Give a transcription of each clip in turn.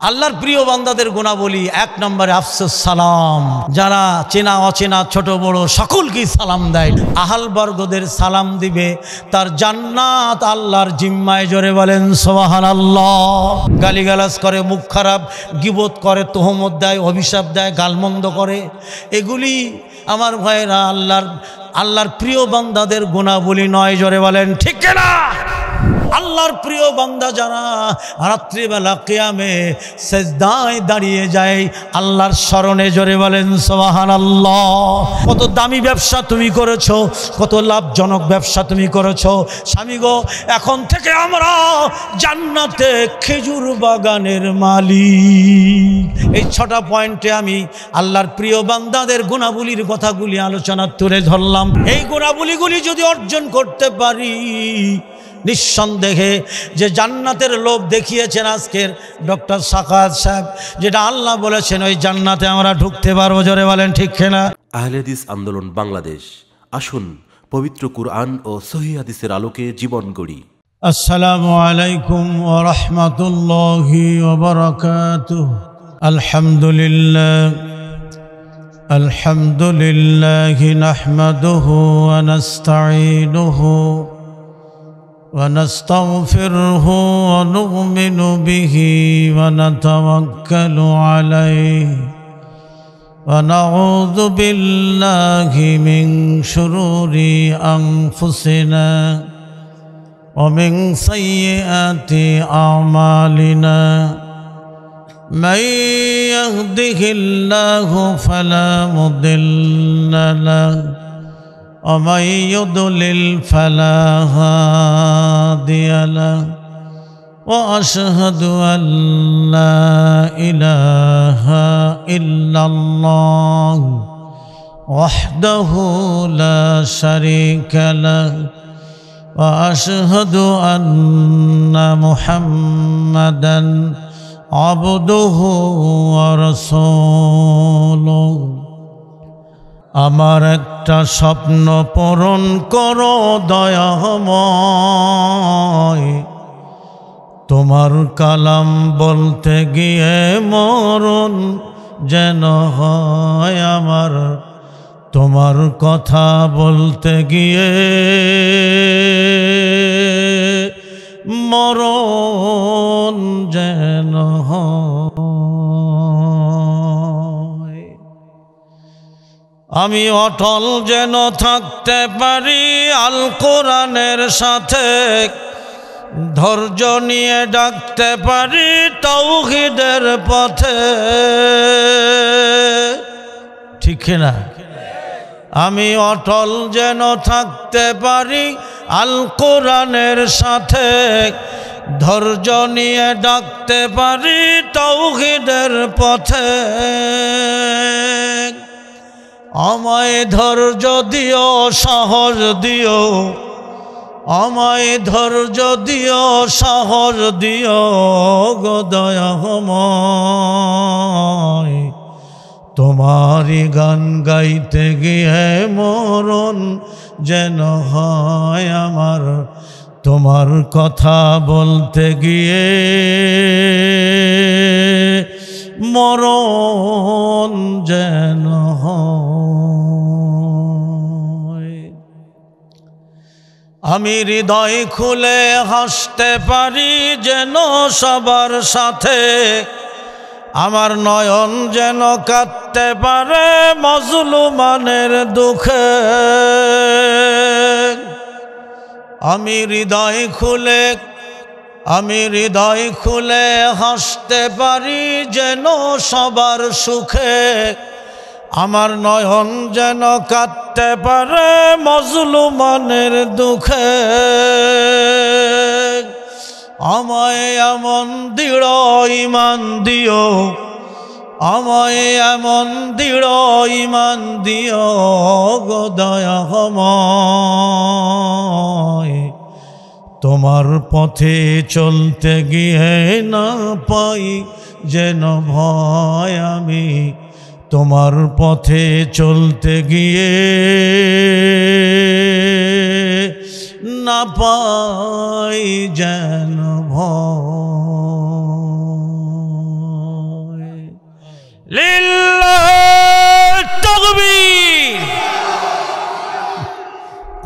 আল্লাহর প্রিয় বান্দাদের গুণাবলী, এক নম্বরে আফসোস সালাম। যারা চেনা অচেনা ছোট বড় সকলকেই সালাম দেয়, আহাল বর্গদের সালাম দিবে, তার জান্নাত আল্লাহর জিম্মায়। জোরে বলেন সুবহানাল্লাহ। গালিগালাজ করে, মুখ খারাপ, গীবত করে, তোহমত দেয়, অভিশাপ দেয়, গালমন্দ করে, এগুলি আমার ভাইরা আল্লাহর প্রিয় বান্দাদের গুণাবলী নয়। জোরে বলেন ঠিক কিনা? আল্লাহর প্রিয় বান্দা যারা রাত্রিবেলা কিয়ামে সেজদায় দাঁড়িয়ে যায় আল্লাহর স্মরণে, জোরে বলেন সুবহানাল্লাহ। কত দামি ব্যবসা তুমি করেছো, কত লাভজনক ব্যবসা তুমি করেছো। স্বামী গো, এখন থেকে আমরা জান্নাতে খেজুর বাগানের মালিক। এই 6টা পয়েন্টে আমি আল্লাহর প্রিয় বান্দাদের গুণাবলীর কথাগুলি আলোচনা তুলে ধরলাম। এই গুণাবলীগুলি যদি অর্জন করতে পারি, নিঃসন্দেহে যে জান্নাতের লোভ দেখিয়েছেন আজকের ডক্টর সাকাত সাহেব, যেটা আল্লাহ বলেছেন, ওই জান্নাতে আমরা ঢুকতে পারবো। জোরে বলেন ঠিক কিনা? আহলে হাদিস আন্দোলন বাংলাদেশ, আসুন পবিত্র কুরআন ও সহিহ হাদিসের আলোকে জীবন গড়ি। আসসালামু আলাইকুম ওয়া রাহমাতুল্লাহি ওয়া বারাকাতুহু। আলহামদুলিল্লাহি নাহমাদুহু ওয়া নাস্তাঈনুহু ونستغفره ونؤمن به ونتوكل عليه ونعوذ بالله من شرور أنفسنا ومن سيئات أعمالنا من يهده الله فلا مضل له ومن يضلل فلا هادي له وأشهد أن لا إله إلا الله وحده لا شريك له وأشهد أن محمدا عبده ورسوله। আমার একটা স্বপ্ন পূরণ করো দয়াময়, তোমার কালাম বলতে গিয়ে মরণ যেন হয় আমার, তোমার কথা বলতে গিয়ে মরণ যেন হয়। আমি অটল যেন থাকতে পারি আল কোরআনের সাথে, ধৈর্য নিয়ে ডাকতে পারি তাওহীদের পথে। ঠিক না? আমি অটল যেন থাকতে পারি আল কোরআনের সাথে, ধৈর্য নিয়ে ডাকতে পারি তাওহীদের পথে। আমায় ধৈর্য দিও, সাহস দিও, আমায় ধৈর্য দিও, সাহস দিও গো দয়াময়। তোমারই গান গাইতে গিয়ে মরণ যেন হয় আমার, তোমার কথা বলতে গিয়ে মরণ যেন হয়। আমি হৃদয় খুলে হাসতে পারি যেন সবার সাথে, আমার নয়ন যেন কাঁদতে পারে মজলুমানের দুঃখে। আমি হৃদয় খুলে হাসতে পারি যেন সবার সুখে, আমার নয়ন যেন কাঁদতে পারে মজলুমানের দুঃখে। আমায় এমন দৃঢ় ঈমান দিও, আমায় এমন দৃঢ় ঈমান দিও গো দয়াময়। তোমার পথে চলতে গিয়ে না পাই যেন ভয়, আমি তোমার পথে চলতে গিয়ে না পাই যেন ভয়।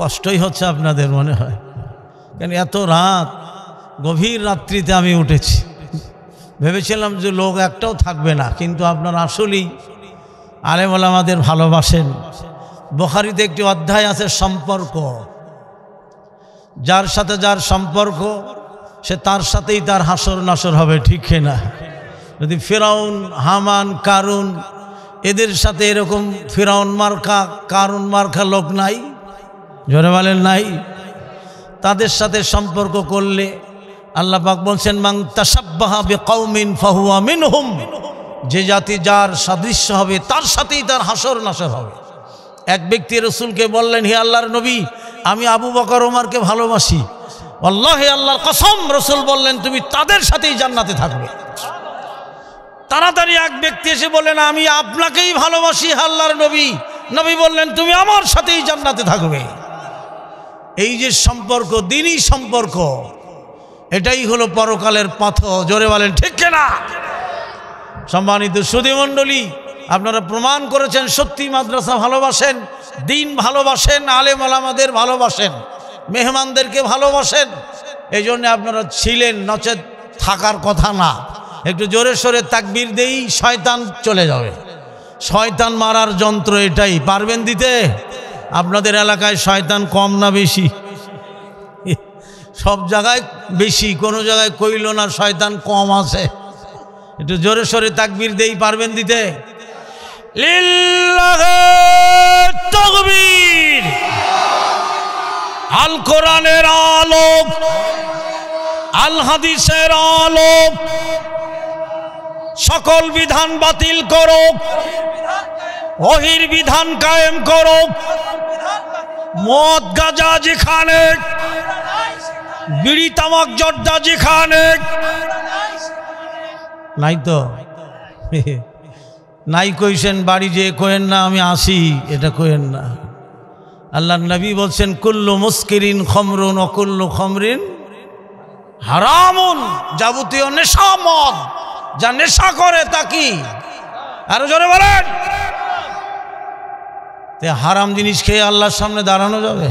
কষ্টই হচ্ছে আপনাদের মনে হয়, কেন এত রাত, গভীর রাত্রিতে আমি উঠেছি, ভেবেছিলাম যে লোক একটাও থাকবে না, কিন্তু আপনারা আসলেই আলেম ওলামাদের ভালোবাসেন। বুখারীতে একটি অধ্যায় আছে সম্পর্ক, যার সাথে যার সম্পর্ক সে তার সাথেই তার হাসর নাসর হবে, ঠিক না? যদি ফিরাউন, হামান, কারুন এদের সাথে এরকম ফিরাউন মার্কা, কারুন মার্কা লোক নাই, জোরে বলেন নাই, তাদের সাথে সম্পর্ক করলে আল্লাহ পাক বলছেন মান তাশাব্বাহা বিকাউমিন ফাহুয়া মিনহুম, যে জাতি যার সাদৃশ্য হবে তার সাথেই তার হাসর নাসর হবে। এক ব্যক্তি রাসূলকে বললেন, হে আল্লাহর নবী, আমি আবু বকর ওমরকে ভালোবাসি। আল্লাহে আল্লাহর কসম, রাসূল বললেন তুমি তাদের সাথেই জান্নাতে থাকবে। তাড়াতাড়ি এক ব্যক্তি এসে বললেন, আমি আপনাকেই ভালোবাসি আল্লাহর নবী। নবী বললেন তুমি আমার সাথেই জান্নাতে থাকবে। এই যে সম্পর্ক, দ্বীনি সম্পর্ক, এটাই হলো পরকালের পথ, জোরে বলেন ঠিক কিনা? সম্মানিত সুধী মণ্ডলী, আপনারা প্রমাণ করেছেন সত্যি মাদ্রাসা ভালোবাসেন, দ্বীন ভালোবাসেন, আলেম ওলামাদের ভালোবাসেন, মেহমানদেরকে ভালোবাসেন, এই জন্য আপনারা ছিলেন, নচেত থাকার কথা না। একটু জোরে সোরে তাকবীর দেই, শয়তান চলে যাবে। শয়তান মারার যন্ত্র এটাই, পারবেন দিতে? আপনাদের এলাকায় শয়তান কম না বেশি? সব জায়গায় বেশি, কোনো জায়গায় কইল না শয়তান কম আছে। একটু জোরে সোরে তাকবীর দেই, পারবেন দিতে? লিল্লাহি তাকবীর। আল কোরআনের আলো, আল হাদিসের আলো, সকল বিধান বাতিল করো, ওহির বিধান কায়েম করো। মদ গাঁজা যেখানে, বিড়ি তামাক জর্দা যেখানে নাই, তো নাই কইছেন, বাড়ি যে কইেন না আমি আসি, এটা কইেন না। আল্লাহর নবী বলছেন কুল্লু মুস্কিরিন খমরুন ও কুল্লু খমরিন হারামুন, যাবতীয় নেশা মদ, যা নেশা করে তা কি? আরো জোরে বলেন। তে হারাম জিনিস খেয়ে আল্লাহর সামনে দাঁড়ানো যাবে?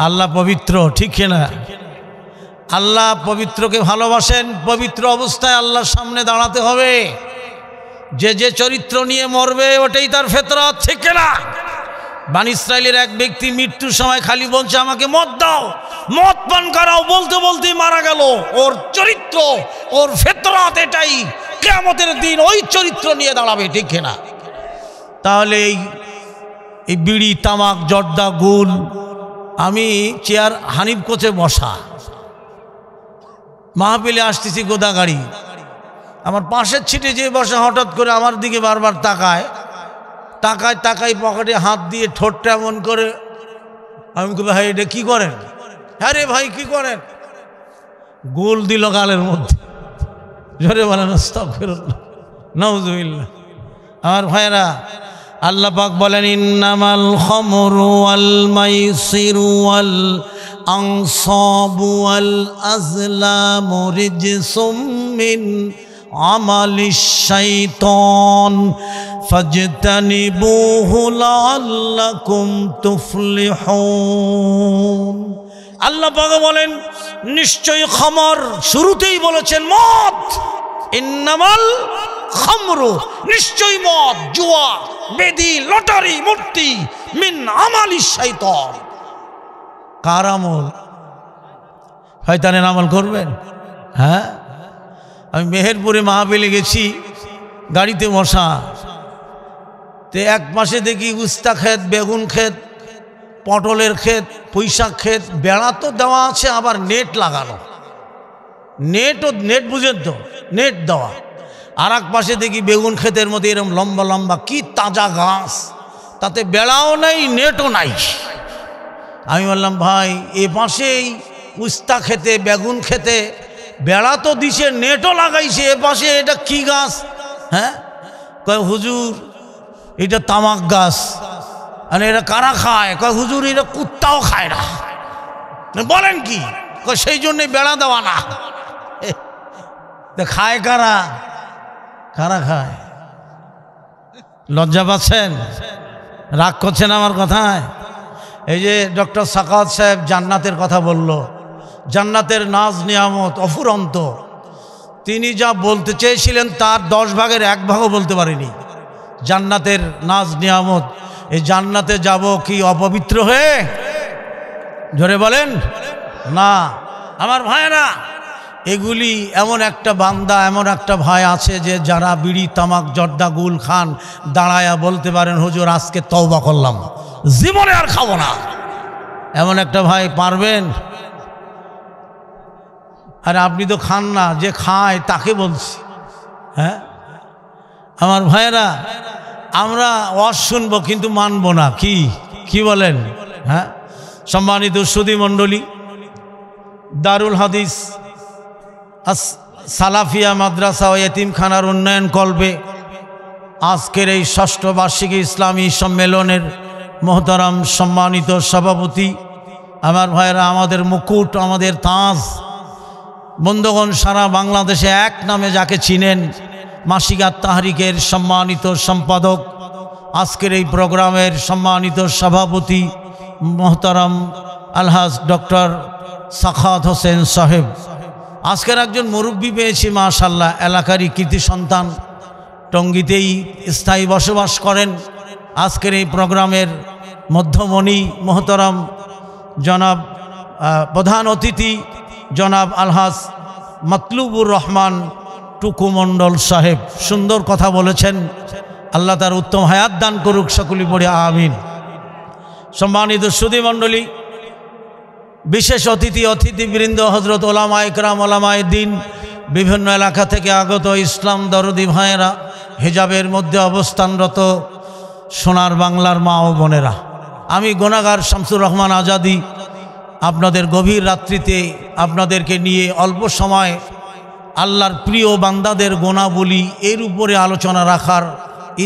আল্লাহ পবিত্র, ঠিক না? আল্লাহ পবিত্রকে ভালোবাসেন, পবিত্র অবস্থায় আল্লাহর সামনে দাঁড়াতে হবে। যে যে চরিত্র নিয়ে মরবে ওটাই তার ফিতরত, ঠিক না? বানী ইসরাইলের এক ব্যক্তি মৃত্যুর সময় খালি বলছে আমাকে মদ দাও, মদ পান করাও, বলতে বলতেই মারা গেল। ওর চরিত্র, ওর ফিতরত এটাই, কিয়ামতের দিন ওই চরিত্র নিয়ে দাঁড়াবে, ঠিক না? তাহলে এই বিড়ি তামাক জর্দা গুল, আমি চেয়ার হানিফ কোচে বসা, মাহফিলে আসতেছি গোদাগাড়ি, আমার পাশের ছিটে যে বসা হঠাৎ করে আমার দিকে বারবার তাকায়, তাকায় তাকায় পকেটে হাত দিয়ে ঠোঁটটা এমন করে। আমি কি ভাই এটা কি করেন? হ্যাঁ রে ভাই কি করেন? গোল দিল গালের মধ্যে, জোরে বলেন আস্তাগফিরুল্লাহ, নাউযুবিল্লাহ। আমার ভাইরা, আল্লাহ পাক বলেন ইন্নামাল খামরু ওয়াল মাইসিরু ওয়াল আনসাবু ওয়াল আজলামু রিজসুম মিন আমালিশ শাইতান ফাজতানিবুহু লাআল্লাকুম তুফলিহুন। আল্লাহ পাক বলেন নিশ্চয়ই খামর, শুরুতেই বলেছেন মদ, ইন্নামাল খামরু, নিশ্চয়ই মদ, জুয়া, বেদি, লটারি, মূর্তি, মিন আমালিশ শাইতান। কার আমল? শয়তানের আমল করবেন? হ্যাঁ, আমি মেহেরপুরে মাহফিলে গেছি, গাড়িতে বসা, তে এক পাশে দেখি উস্তা ক্ষেত, বেগুন ক্ষেত, পটলের ক্ষেত, পুঁইশাক ক্ষেত, বেড়া তো দেওয়া আছে, আবার নেট লাগানো, নেট বুঝেন তো, নেট দেওয়া। আর এক পাশে দেখি বেগুন ক্ষেতের মধ্যে এরকম লম্বা লম্বা কি তাজা ঘাস, তাতে বেড়াও নাই, নেটও নাই। আমি বললাম ভাই, এ পাশেই উস্তা খেতে, বেগুন খেতে বেড়া তো দিছে, নেটও লাগাইছে, এ পাশে এটা কি গাছ? হ্যাঁ, কয় হুজুর এটা তামাক গাছ। আর এটা কারা খায়? কয় হুজুর এটা কুত্তাও খায় না। বলেন কি? কয় সেই জন্যে বেড়া দেওয়া না। খায় কারা? কারা খায়? লজ্জা পাচ্ছেন? রাগ করছেন আমার কথায়? এই যে ডক্টর সাখাওয়াত সাহেব জান্নাতের কথা বলল, জান্নাতের নাজ নিয়ামত অফুরন্ত, তিনি যা বলতে চেয়েছিলেন তার 10 ভাগের 1 ভাগও বলতে পারেনি। জান্নাতের নাজ নিয়ামত, এই জান্নাতে যাব কি অপবিত্র হয়ে? জোরে বলেন না। আমার ভাইয়েরা, এগুলি এমন একটা বান্দা, এমন একটা ভাই আছে যে যারা বিড়ি তামাক জর্দা গুল খান, দাঁড়ায়া বলতে পারেন হুজুর আজকে তওবা করলাম, জীবনে আর খাবো না। এমন একটা ভাই পারবেন? আরে আপনি তো খান না, যে খায় তাকে বলছি। হ্যাঁ আমার ভাইয়েরা, আমরা ওয়াজ শুনবো কিন্তু মানবো না, কি বলেন? হ্যাঁ সম্মানিত সুধী মণ্ডলী, দারুল হাদিস সালাফিয়া মাদ্রাসা ও এতিমখানার উন্নয়ন কল্পে আজকের এই 6ষ্ঠ বার্ষিকী ইসলামী সম্মেলনের মোহতারাম সম্মানিত সভাপতি, আমার ভাইয়েরা, আমাদের মুকুট, আমাদের তাজ, বন্ধুগণ, সারা বাংলাদেশে এক নামে যাকে চিনেন, মাসিকা তাহরিকের সম্মানিত সম্পাদক, আজকের এই প্রোগ্রামের সম্মানিত সভাপতি মোহতারাম আলহাজ ডক্টর সাখাওয়াত হোসেন সাহেব। আজকের একজন মুরব্বী পেয়েছি মাশাআল্লাহ, এলাকারই কৃতি সন্তান, টঙ্গীতেই স্থায়ী বসবাস করেন। আজকের এই প্রোগ্রামের মধ্যমণি মোহতারাম জনাব প্রধান অতিথি জনাব আলহাজ মতলুবুর রহমান টুকু মণ্ডল সাহেব, সুন্দর কথা বলেছেন, আল্লাহ তার উত্তম হায়াত দান করুক, সকলে পড়ে আমিন। সম্মানিত সুধী মণ্ডলী, বিশেষ অতিথিবৃন্দ, হজরত ওলামা ইকরাম, ওলামায়ে দ্বীন, বিভিন্ন এলাকা থেকে আগত ইসলাম দরদি ভাইয়েরা, হিজাবের মধ্যে অবস্থানরত সোনার বাংলার মা ও বোনেরা, আমি গুনাহগার শামসুর রহমান আজাদি আপনাদের গভীর রাত্রিতে আপনাদেরকে নিয়ে অল্প সময় আল্লাহর প্রিয় বান্দাদের গুণাবলী এর উপরে আলোচনা রাখার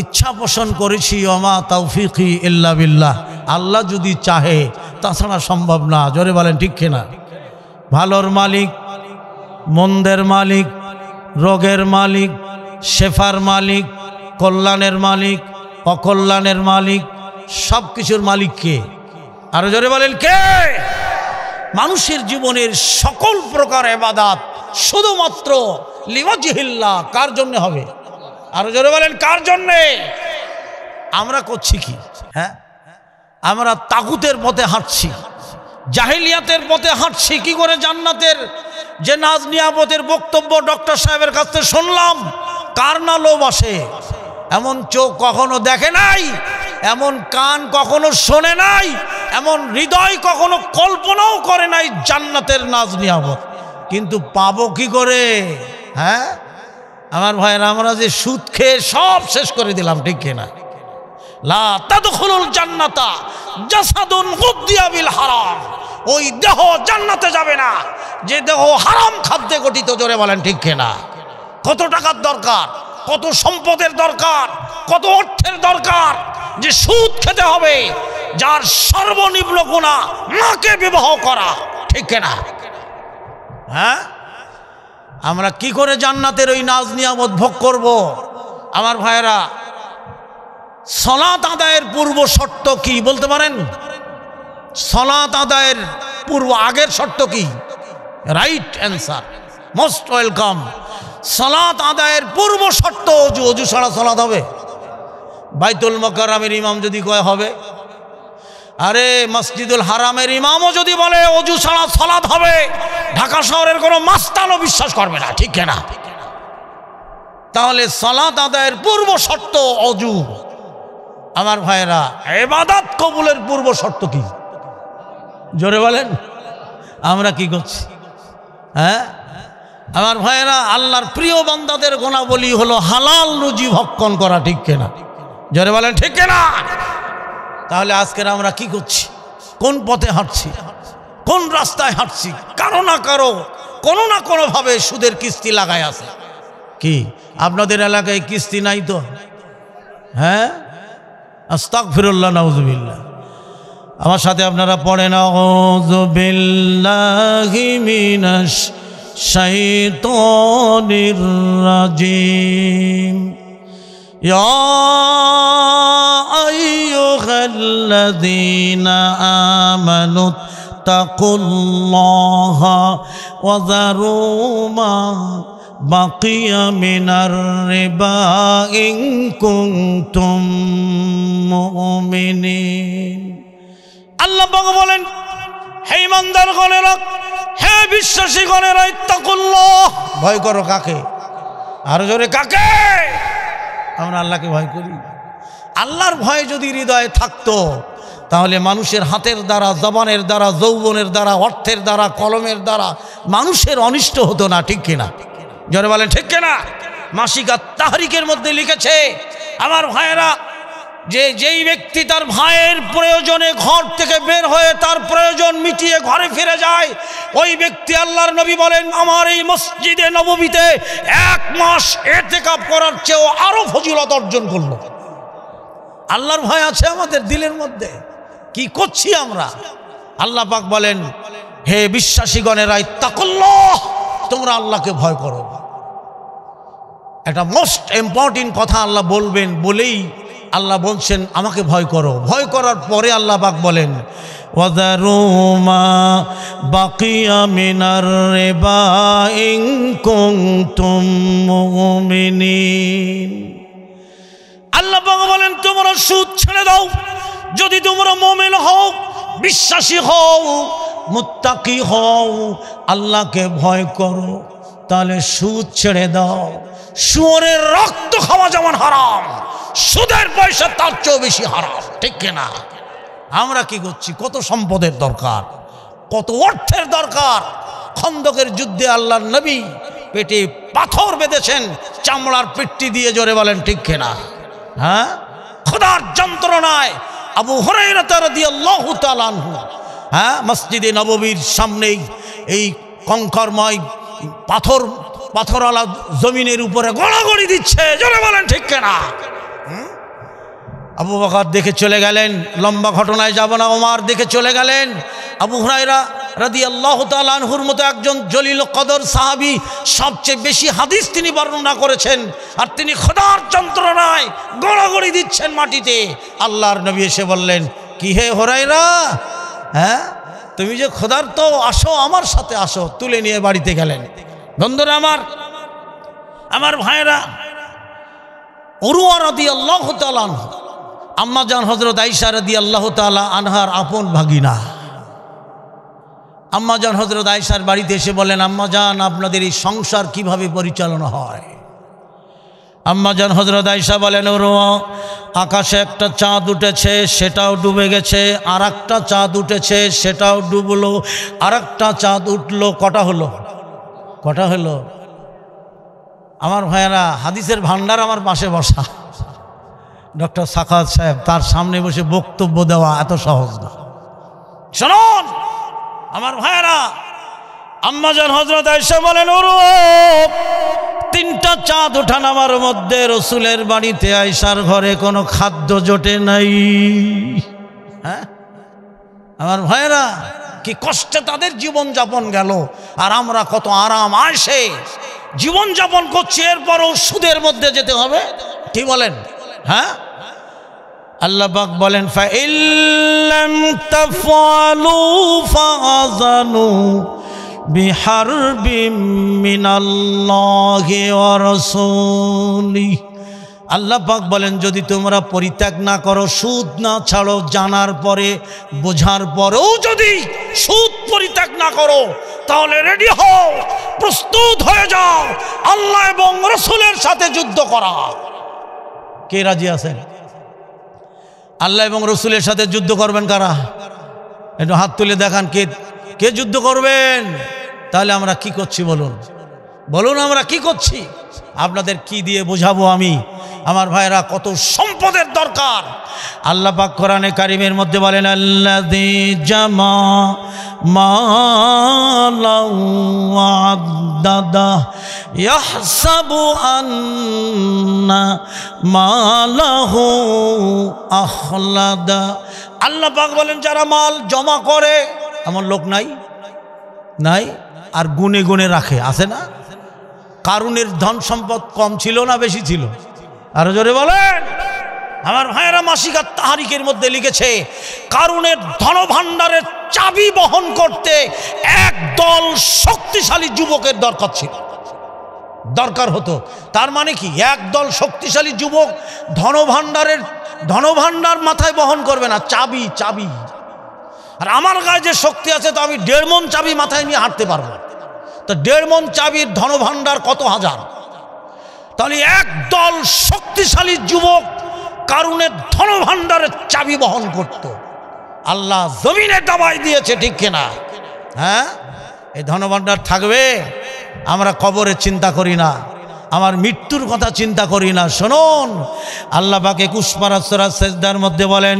ইচ্ছা পোষণ করেছি। ওমা তাওফিকি ইল্লা বিল্লাহ, আল্লাহ যদি চাহে, তাছাড়া সম্ভব না। জোরে বলেন ঠিক কিনা? ভালোর মালিক, মন্দের মালিক, রোগের মালিক, শেফার মালিক, কল্যাণের মালিক, অকল্যাণের মালিক, সব কিছুর মালিক কে? আরো জোরে বলেন কে? মানুষের জীবনের সকল প্রকার ইবাদত শুধুমাত্র লিওয়াজহিল্লাহ, কার জন্য হবে? আরো জোরে বলেন কার জন্যে? আমরা করছি কি? হ্যাঁ, আমরা তাগুতের পথে হাঁটছি, জাহিলিয়াতের পথে হাঁটছি। কি করে জান্নাতের যে নাজ নিয়ামতের বক্তব্য ডক্টর সাহেবের কাছ থেকে শুনলাম, কার না লোভ আসে? এমন চোখ কখনো দেখে নাই, এমন কান কখনো শোনে নাই, এমন হৃদয় কখনো কল্পনাও করে নাই জান্নাতের নাজ নিয়ামত, কিন্তু পাবো কি করে? হ্যাঁ আমার ভাইয়েরা, আমরা যে সুদ খেয়ে সব শেষ করে দিলাম, ঠিক কিনা? লা তাদখুলুল জান্নাতা জাসাদুন গুদ্দিয়া বিল হারাম, ওই দেহ জান্নাতে যাবে না যে দেহ হারাম খাদ্যে গঠিত। জোরে বলেন ঠিক কিনা? কত টাকার দরকার, কত সম্পদের দরকার, কত অর্থের দরকার যে সুদ খেতে হবে, যার সর্বনিম্ন গুনাহ মাকে বিবাহ করা, ঠিক কিনা? হ্যাঁ, আমরা কি করে জান্নাতের ওই নাজ নিয়ামত ভোগ করব? আমার ভাইয়েরা, সালাত আদায়ের পূর্ব শর্ত কি বলতে পারেন? সালাত আদায়ের পূর্ব আগের শর্ত কি? Right answer, most welcome. সালাত আদায়ের পূর্ব শর্ত অজু। অজু ছাড়া সালাত হবে? বাইতুল মুকাররমের ইমাম যদি কয় হবে, আরে মসজিদুল হারামের ইমামও যদি বলে অজু ছাড়া সালাত হবে, ঢাকা শহরের কোনো মাস্তানও বিশ্বাস করবে না, ঠিক না? তাহলে সালাত আদায়ের পূর্ব শর্ত অজু। আমার ভাইয়েরা, ইবাদত কবুলের পূর্ব শর্ত কি? জোরে বলেন। আমরা কি করছি? হ্যাঁ আমার ভাইয়েরা, আল্লাহর প্রিয় বান্দাদের গুণাবলী হলো হালাল রুজি ভক্ষণ করা, ঠিক কিনা? জোরে বলেন ঠিক কিনা? তাহলে আজকের আমরা কি করছি? কোন পথে হাঁটছি? কোন রাস্তায় হাঁটছি? কারো না কারো কোনো না কোনোভাবে সুদের কিস্তি লাগায় আছে। কি আপনাদের এলাকায় কিস্তি নাই তো? হ্যাঁ, আস্তাগফিরুল্লাহ, নাউযুবিল্লাহ। আমার সাথে আপনারা পড়েন, আউযু বিল্লাহি মিনাশ শাইতানির রাজিম। ইয়া আইয়ুহাল আইয়ুহাল্লাযীনা আমানু তাকুল্লাহা ওয়া যারু মা বাকিয়া মিনার রিবা ইন কুনতুম মুমিনিন। আল্লাহ পাক বলেন, হে ঈমানদারগণেরা, হে বিশ্বাসীগণেরা, ইত্তাকুল্লাহ, ভয় করো। কাকে? আরো জোরে, কাকে? আমরা আল্লাহকে ভয় করি। আল্লাহর ভয় যদি হৃদয়ে থাকতো তাহলে মানুষের হাতের দ্বারা, জবানের দ্বারা, যৌবনের দ্বারা, অর্থের দ্বারা, কলমের দ্বারা মানুষের অনিষ্ট হতো না। ঠিক কিনা? জোরে বলেন ঠিক কিনা? মাসিকা তাহরিকের মধ্যে লিখেছে, আমার ভাইয়েরা, যেই ব্যক্তি তার ভাইয়ের প্রয়োজনে ঘর থেকে বের হয়ে তার প্রয়োজন মিটিয়ে ঘরে ফিরে যায়, ওই ব্যক্তি, আল্লাহর নবী বলেন, আমার এই মসজিদে নববীতে 1 মাস ইতিকাফ করার চেয়েও আরো ফজিলত অর্জন করলো। আল্লাহর ভয় আছে আমাদের দিলের মধ্যে। কি করছি আমরা? আল্লাহ পাক বলেন, হে বিশ্বাসীগণেরা, ইত্তাকুল্লাহ, তোমরা আল্লাহকে ভয় করো। একটা মোস্ট ইম্পর্টেন্ট কথা আল্লাহ বলবেন বলেই আল্লাহ বলছেন আমাকে ভয় করো। ভয় করার পরে আল্লাহ পাক বলেন, ওয়াযারু মা বাকিয়া মিনার রিবা ইন কুনতুম মুমিনিন। আল্লাহ পাক বলেন, তোমরা সুদ ছেড়ে দাও। যদি তোমরা মুমিন হও, বিশ্বাসী হও, মুত্তাকি হও, আল্লাহকে ভয় করো, তাহলে সুদ ছেড়ে দাও। শুয়োরের রক্ত খাওয়া যেমন হারাম, সুদের পয়সা তার চেয়েও বেশি হারাম। ঠিক কিনা? আমরা কি করছি? কত সম্পদের দরকার, কত অর্থের দরকার। খন্দকের যুদ্ধে আল্লাহর নবী পেটে পাথর বেঁধেছেন চামড়ার পেট্টি দিয়ে। জোরে বলেন ঠিক কিনা? হ্যাঁ, খোদার যন্ত্রণায় আবু হুরায়রা রাদিয়াল্লাহু তাআলা আনহু, হ্যাঁ, মসজিদে নববীর সামনেই এই কঙ্করময় পাথরওয়ালা জমিনের উপরে গড়াগড়ি দিচ্ছে। জোরে বলেন ঠিক কিনা? আবু বকর দেখে চলে গেলেন। লম্বা ঘটনায় যাব না। ওমর দেখে চলে গেলেন। আবু হুরায়রা রাদিয়াল্লাহু তাআলা আনহুর মতো একজন জলিল কদর সাহাবী, সবচেয়ে বেশি হাদিস তিনি বর্ণনা করেছেন, আর তিনি খোদার যন্ত্রণায় গড়াগড়ি দিচ্ছেন মাটিতে। আল্লাহর নবী এসে বললেন, কি হে হুরায়রা, হ্যাঁ, তুমি যে খোদার, তো আসো, আমার সাথে আসো। তুলে নিয়ে বাড়িতে গেলেন। বন্ধুরা আমার ভাইয়েরা, উরওয়া রাদিয়াল্লাহু তাআলা আনহু, আম্মা জান হযরত আয়েশা রাদিয়াল্লাহু তাআলা আনহার আপন ভাগিনা। আম্মা জান হযরত আয়েশার বাড়িতে এসে বলেন, আম্মা জান, আপনাদের এই সংসার কিভাবে পরিচালনা হয়? আম্মা জান হযরত আয়েশা বলেন, উরওয়া, আকাশে একটা চাঁদ উঠেছে, সেটাও ডুবে গেছে। আর একটা চাঁদ উঠেছে, সেটাও ডুবলো। আর একটা চাঁদ উঠলো। কটা হলো? কটা হলো? আমার ভাইয়েরা, হাদিসের ভান্ডার আমার পাশে বসা ডক্টর সাখাওয়াত সাহেব, তার সামনে বসে বক্তব্য দেওয়া এত সহজ না। শুনুন আমার ভাইয়েরা, আম্মা জান হযরত আয়েশা বলেন, উরওয়া, 3টা চাঁদ ওঠানামার মধ্যে রসুলের বাড়িতে আয়েশার ঘরে কোনো খাদ্য জোটে নাই। হ্যাঁ, আমার ভাইয়েরা, কি কষ্টে তাদের জীবন যাপন গেল, আর আমরা কত আরাম আয়েশে জীবন যাপন করছি। এরপরও সুদের মধ্যে যেতে হবে। কি বলেন? হ্যাঁ, আল্লাহ পাক বলেন, ফাইল্লাম তাফআলু ফাআযানু বিহারবিম মিনাল্লাহি ওয়া রাসূলিহি। আল্লাহ পাক বলেন, যদি তোমরা পরিত্যাগ না করো, সুদ না ছাড়ো, জানার পরে, বোঝার পরেও যদি সুদ পরিত্যাগ না করো, তাহলে রেডি হও, প্রস্তুত হয়ে যাও আল্লাহ এবং রাসূলের সাথে যুদ্ধ করা। কে রাজি আছেন? আল্লাহ এবং রাসূলের সাথে যুদ্ধ করবেন কারা? একটু হাত তুলে দেখান, কে যুদ্ধ করবেন? তাহলে আমরা কি করছি বলুন, বলুন আমরা কি করছি? আপনাদের কি দিয়ে বোঝাবো আমি? আমার ভাইরা, কত সম্পদের দরকার। আল্লাহ পাক কোরআনে কারিমের মধ্যে বলেন, আল্লাযী জামা মালাও ওয়া আদ্দাদা ইয়াহসাবু আন্না মালাহু আখলাদা। আল্লাহ পাক বলেন, যারা মাল জমা করে, এমন লোক নাই? আর গুনে গুনে রাখে, আছে না? কারুনের ধন সম্পদ কম ছিল না বেশি ছিল? আরো জোরে বলেন। আমার ভাইয়েরা মাসিকাত তাহারিকের মধ্যে লিখেছে, কারুনের ধনভাণ্ডারের চাবি বহন করতে একদল শক্তিশালী যুবকের দরকার হতো। তার মানে কি, একদল শক্তিশালী যুবক ধনভাণ্ডার মাথায় বহন করবে না, চাবি। আর আমার গায়ে যে শক্তি আছে, তো আমি 1.5 মণ চাবি মাথায় নিয়ে হাঁটতে পারবো। তো 1.5 মণ চাবির ধনভাণ্ডার কত হাজার। তাহলে একদল শক্তিশালী যুবক কারুনের ধনভাণ্ডারের চাবি বহন করত। আল্লাহ জমিনে দাবাই দিয়েছে, ঠিক কিনা? হ্যাঁ, এই ধনভাণ্ডার থাকবে। আমরা কবরের চিন্তা করি না, আমার মৃত্যুর কথা চিন্তা করি না। শুনুন, আল্লাহ পাক 21 পারা সূরা সিজদার মধ্যে বলেন,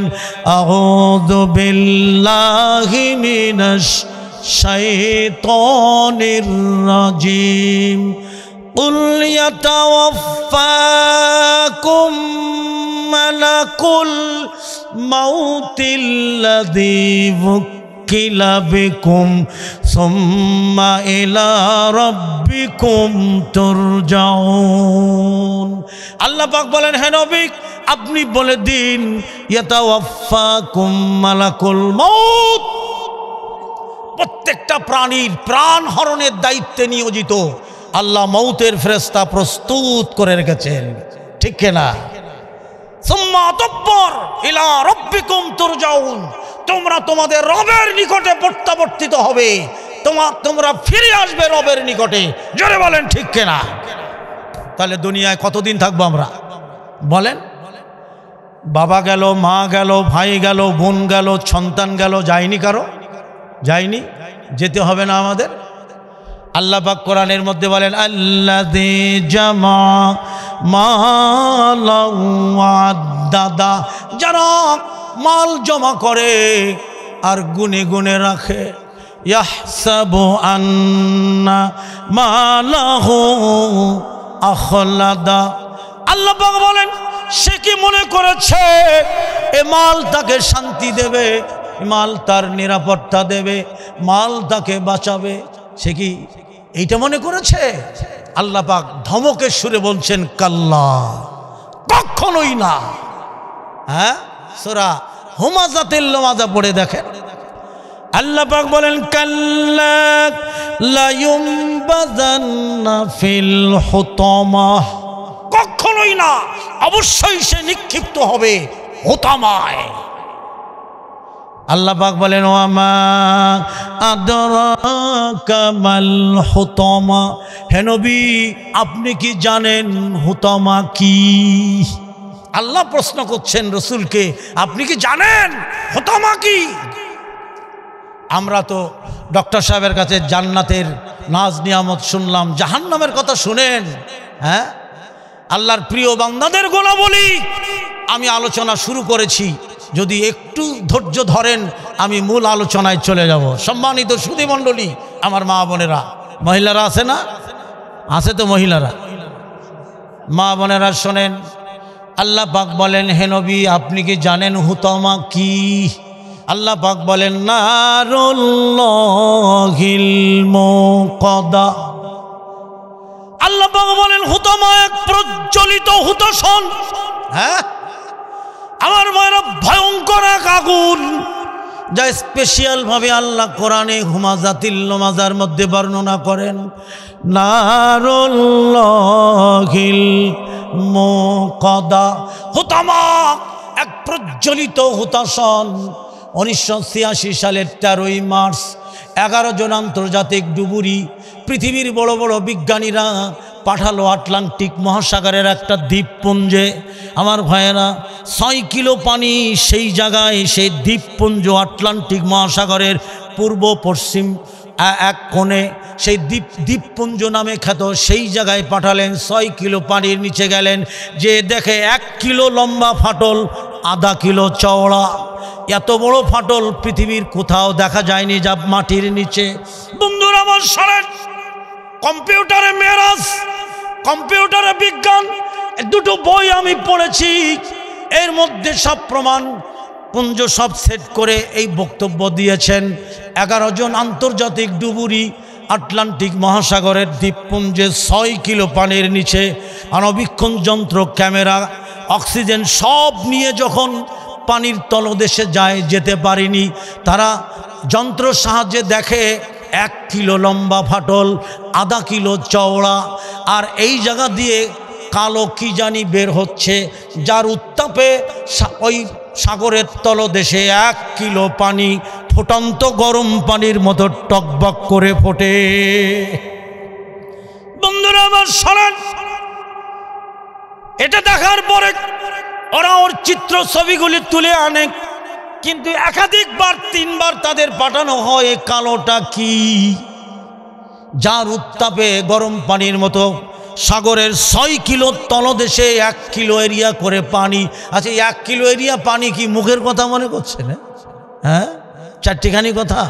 আউযু বিল্লাহি মিনাশ শাইতানির রাজিম, কুল ইয়াতাওয়াফাকুম মালাকুল মাউতিল্লাযী ওয়াক্কিলা বিকুম সুম্মা ইলা রাব্বিকুম তুরজাউন। আল্লাহ পাক বলেন, হে নবী, আপনি বলে দিন, ইয়াতাওয়াফাকুম মালাকুল মাউত, প্রত্যেকটা প্রাণীর প্রাণ হরণের দায়িত্বে নিয়োজিত আল্লাহ মৌতের ফেরেশতা প্রস্তুত করে রেখেছেন, ঠিক কিনা? সুম্মা অতঃপর ইলা রাব্বিকুম তুরজাউন, তোমরা তোমাদের রবের নিকটে প্রত্যাবর্তিত হবে, তোমরা ফিরে আসবে রবের নিকটে। জোরে বলেন, ঠিক কিনা? তাহলে দুনিয়ায় কতদিন থাকবো আমরা বলেন? বাবা গেল, মা গেল, ভাই গেল, বোন গেল, সন্তান গেল, যায়নি কারো? যায়নি? যেতে হবে না আমাদের? আল্লাহ পাক কোরআনের মধ্যে বলেন, আল্লাযী জামা মালান ওয়া আদ্দাদা, যারা মাল জমা করে আর গুনে গুনে রাখে, ইয়াহসাবু আন্না মালাহু আখলাদা। আল্লাহ পাক বলেন, সে কি মনে করেছে এ মাল তাকে শান্তি দেবে, মাল তার নিরাপত্তা দেবে, মাল তাকে বাঁচাবে? সে কি এইটা মনে করেছে? আল্লাহ পাক ধমকের সুরে বলছেন, কাল্লা, কখনোই না। হ্যাঁ, সূরা হুমাযাতিল লুমাযা পড়ে দেখেন, আল্লাহ পাক বলেন, কাল্লা লা ইউমবাযান্না ফিল হুতামাহ, কখনোই না, অবশ্যই সে নিক্ষিপ্ত হবে হুতামায়। আল্লাহ পাক বলেন, ওয়ামা আদরাকা মাল হুতামা, হে নবী, আপনি কি জানেন হুতামা কি? আল্লাহ প্রশ্ন করছেন রসুলকে, আপনি কি জানেন হুতামা কি? আমরা তো ডক্টর সাহেবের কাছে জান্নাতের নাজ নিয়ামত শুনলাম, জাহান্নামের কথা শুনেন। হ্যাঁ, আল্লাহর প্রিয় বান্দাদের গুণাবলী আমি আলোচনা শুরু করেছি, যদি একটু ধৈর্য ধরেন আমি মূল আলোচনায় চলে যাব। সম্মানিত সুধী মণ্ডলী, আমার মা বোনেরা, মহিলারা আছে না? আছে তো মহিলারা, মা বোনেরা শোনেন, আল্লাহ পাক বলেন, হে নবী, আপনি কি জানেন হুতামা কি? আল্লাহ পাক বলেন, নারুল্লাহিল মুকাদা। আল্লাহ পাক বলেন, হুতামা এক প্রজ্বলিত হুতাশন। হ্যাঁ, আমার মায়েরা, ভয়ঙ্কর এক আগুন, যা স্পেশাল ভাবে আল্লাহ কোরআনে হুমাযাতিল লুমাযার মধ্যে বর্ণনা করেন, নারুল্লাহিল মুকাদা। হুতামা এক প্রজ্বলিত হুতাশন। 1986 সালের 13ই মার্চ 11 জন আন্তর্জাতিক ডুবুরি, পৃথিবীর বড় বড় বিজ্ঞানীরা পাঠালো আটলান্টিক মহাসাগরের একটা দ্বীপপুঞ্জে। আমার ভাইয়েরা, 6 কিলো পানি সেই জায়গায়, সেই দ্বীপপুঞ্জ আটলান্টিক মহাসাগরের পূর্ব পশ্চিম এক কোণে, সেই দ্বীপপুঞ্জ নামে খ্যাত সেই জায়গায় পাঠালেন। 6 কিলো পানির নিচে গেলেন, যে দেখে 1 কিলো লম্বা ফাটল, আধা কিলো চওড়া। এত বড় ফাটল পৃথিবীর কোথাও দেখা যায়নি, যা মাটির নিচে। বন্ধুরা আমার শোনেন, কম্পিউটারে মেরাজ, কম্পিউটারে বিজ্ঞান, দুটো বই আমি পড়েছি, এর মধ্যে সব প্রমাণ পুঞ্জ সব সেট করে এই বক্তব্য দিয়েছেন। 11 জন আন্তর্জাতিক ডুবুরি আটলান্টিক মহাসাগরের দ্বীপপুঞ্জে 6 কিলো পানির নিচে অণুবীক্ষণ যন্ত্র, ক্যামেরা অক্সিজেন সব নিয়ে যখন পানির তলদেশে যায়, যেতে পারেনি, তারা যন্ত্র সাহায্যে দেখে 1 কিলো লম্বা ফাটল, আধা কিলো চওড়া, আর এই জায়গা দিয়ে কালো কি জানি বের হচ্ছে, যার উত্তাপে ওই সাগরের তলদেশে 1 কিলো পানি ফুটন্ত গরম পানির মতো টকবক করে ফোটে। বন্ধুরা আমার শোনেন, এটা দেখার পরে ওরা ওর চিত্র ছবিগুলি তুলে আনে, কিন্তু একাধিকবার 3বার তাদের পাঠানো হয় এই কালোটা কি, যার উত্তাপে গরম পানির মতো সাগরের 6 কিলো তলদেশে 1 কিলো এরিয়া করে পানি। আচ্ছা, 1 কিলো এরিয়া পানি কি মুখের কথা মনে করছেন? হ্যাঁ, চারটিখানি কথা।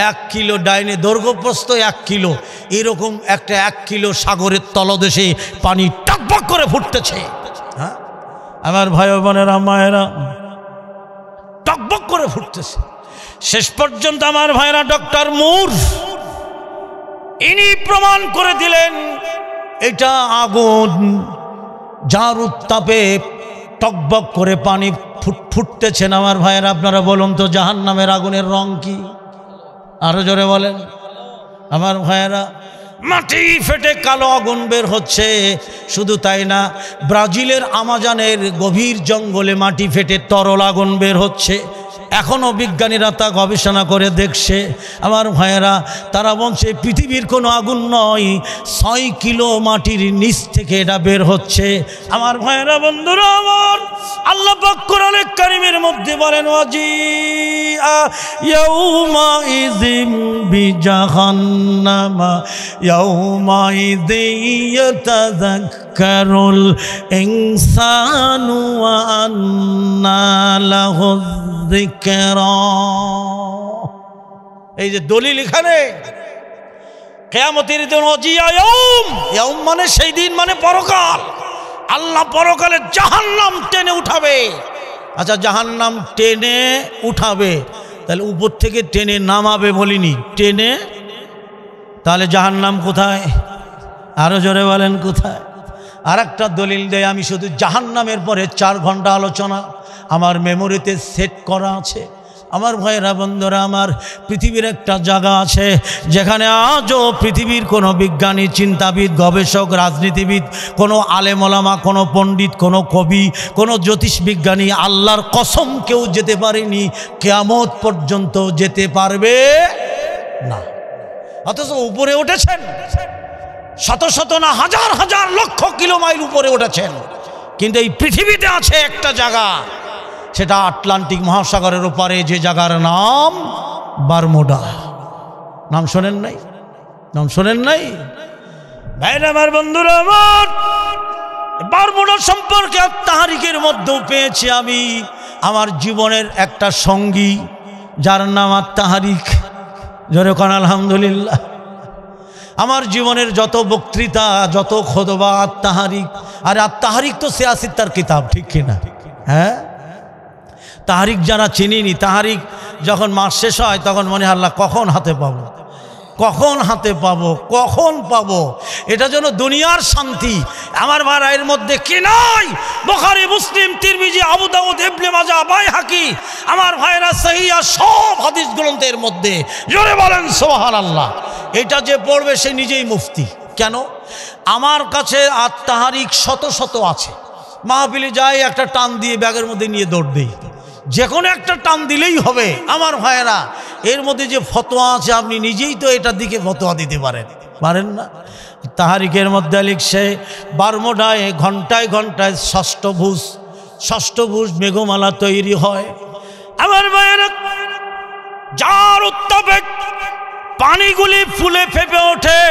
1 কিলো ডাইনে দৈর্ঘ্যপ্রস্থ 1 কিলো, এরকম একটা 1 কিলো সাগরের তলদেশে পানি টকবক করে ফুটতেছে। হ্যাঁ আমার ভাই বোনেরা, মায়েরা, টকবক করে ফুটতেছে। শেষ পর্যন্ত আমার ভাইরা ডক্টর মুর ইনি প্রমাণ করে দিলেন এটা আগুন, যার উত্তাপে টকবক করে পানি ফুটতেছেন। আমার ভাইয়েরা, আপনারা বলুন তো জাহান্নামের আগুনের রং কি? আরো জোরে বলেন আমার ভাইয়েরা। মাটি ফেটে কালো আগুন বের হচ্ছে। শুধু তাই না, ব্রাজিলের আমাজনের গভীর জঙ্গলে মাটি ফেটে তরল আগুন বের হচ্ছে। এখনও বিজ্ঞানীরা তা গবেষণা করে দেখছে। আমার ভাইয়েরা, তারা বলছে পৃথিবীর কোনো আগুন নয়, 6 কিলো মাটির নিচ থেকে এটা বের হচ্ছে। আমার ভাইয়েরা, বন্ধুরা আমার, আল্লাহ পাক কোরআনে কারীমের মধ্যে বলেন, ওয়াজিআ ইয়াউমাইযিম বিজাহান্নামা ইয়াউমাইযিন ইয়াতাযাক্কারুল ইনসানু ওয়া আন্না লাহু যিকরা। এই যে দলিল এখানে, কিয়ামতের দিন ওয়াজিআ ইয়াউম মানে সেই দিন, মানে পরকাল। আল্লাহ পরকালে জাহান্নাম টেনে উঠাবে। আচ্ছা, জাহান্নাম টেনে উঠাবে, তাহলে উপর থেকে টেনে নামাবে বলিনি, টেনে। তাহলে জাহান্নাম কোথায়? আরো জোরে বলেন কোথায়? আর একটা দলিল দেয়, আমি শুধু জাহান্নামের পরে 4 ঘন্টা আলোচনা আমার মেমোরিতে সেট করা আছে। আমার ভাইয়েরা, বন্ধুরা আমার, পৃথিবীর একটা জায়গা আছে যেখানে আজও পৃথিবীর কোনো বিজ্ঞানী, চিন্তাবিদ, গবেষক, রাজনীতিবিদ, কোনো আলেম ওলামা, কোনো পণ্ডিত, কোনো কবি, কোনো জ্যোতিষবিজ্ঞানী, আল্লাহর কসম কেউ যেতে পারেনি, কিয়ামত পর্যন্ত যেতে পারবে না। অথচ উপরে উঠেছেন, শত শত না হাজার হাজার লক্ষ কিলো মাইল উপরে উঠেছেন। কিন্তু এই পৃথিবীতে আছে একটা জায়গা, সেটা আটলান্টিক মহাসাগরের ওপারে, যে জায়গার নাম বারমুডা। নাম শোনেন নাই? নাম শোনেন নাই? ভাইরা আমার, বন্ধুরা আমার, বারমুডা সম্পর্কে তাহারিকের মধ্যেও পেয়েছি আমি আমার জীবনের একটা সঙ্গী, যার নাম তাহারিক। জোরে কোন আলহামদুলিল্লাহ। আমার জীবনের যত বক্তৃতা, যত খুতবা তাহারিক। আর তাহারিক তো সিয়াসিত্তার কিতাব, ঠিক কিনা? হ্যাঁ, তাহারিক যারা চিনিনি, তাহারিক যখন মাস শেষ হয় তখন মনে হয় আল্লাহ কখন হাতে পাবো, কখন হাতে পাবো, কখন পাবো। এটা যেন দুনিয়ার শান্তি। আমার ভাইরা, এর মধ্যে কি নাই? বুখারী, মুসলিম, তিরমিজি, আবু দাউদ, ইবনে মাজাহ, বাইহাকি, আমার ভাইরা, সহিহ সব হাদিস গ্রন্থের মধ্যে। জোরে বলেন সুবহানাল্লাহ। এটা যে পড়বে সে নিজেই মুফতি। কেন? আমার কাছে তাহারিক শত শত আছে। মাহফিলে যাই, একটা টান দিয়ে ব্যাগের মধ্যে নিয়ে দৌড় দেই, যে কোনো একটা টান দিলেই হবে। আমার ভাইয়েরা, এর মধ্যে যে ফতোয়া আছে, আপনি নিজেই তো এটার দিকে ফতোয়া দিতে পারেন না? তাহারিকের মধ্যে লিখছে, বারমুডায় ঘন্টায় ঘন্টায় ষষ্ঠভুজ মেঘমালা তৈরি হয়। আমার ভাইয়েরা, যার উত্তাপে পানিগুলি ফুলে ফেপে ওঠে,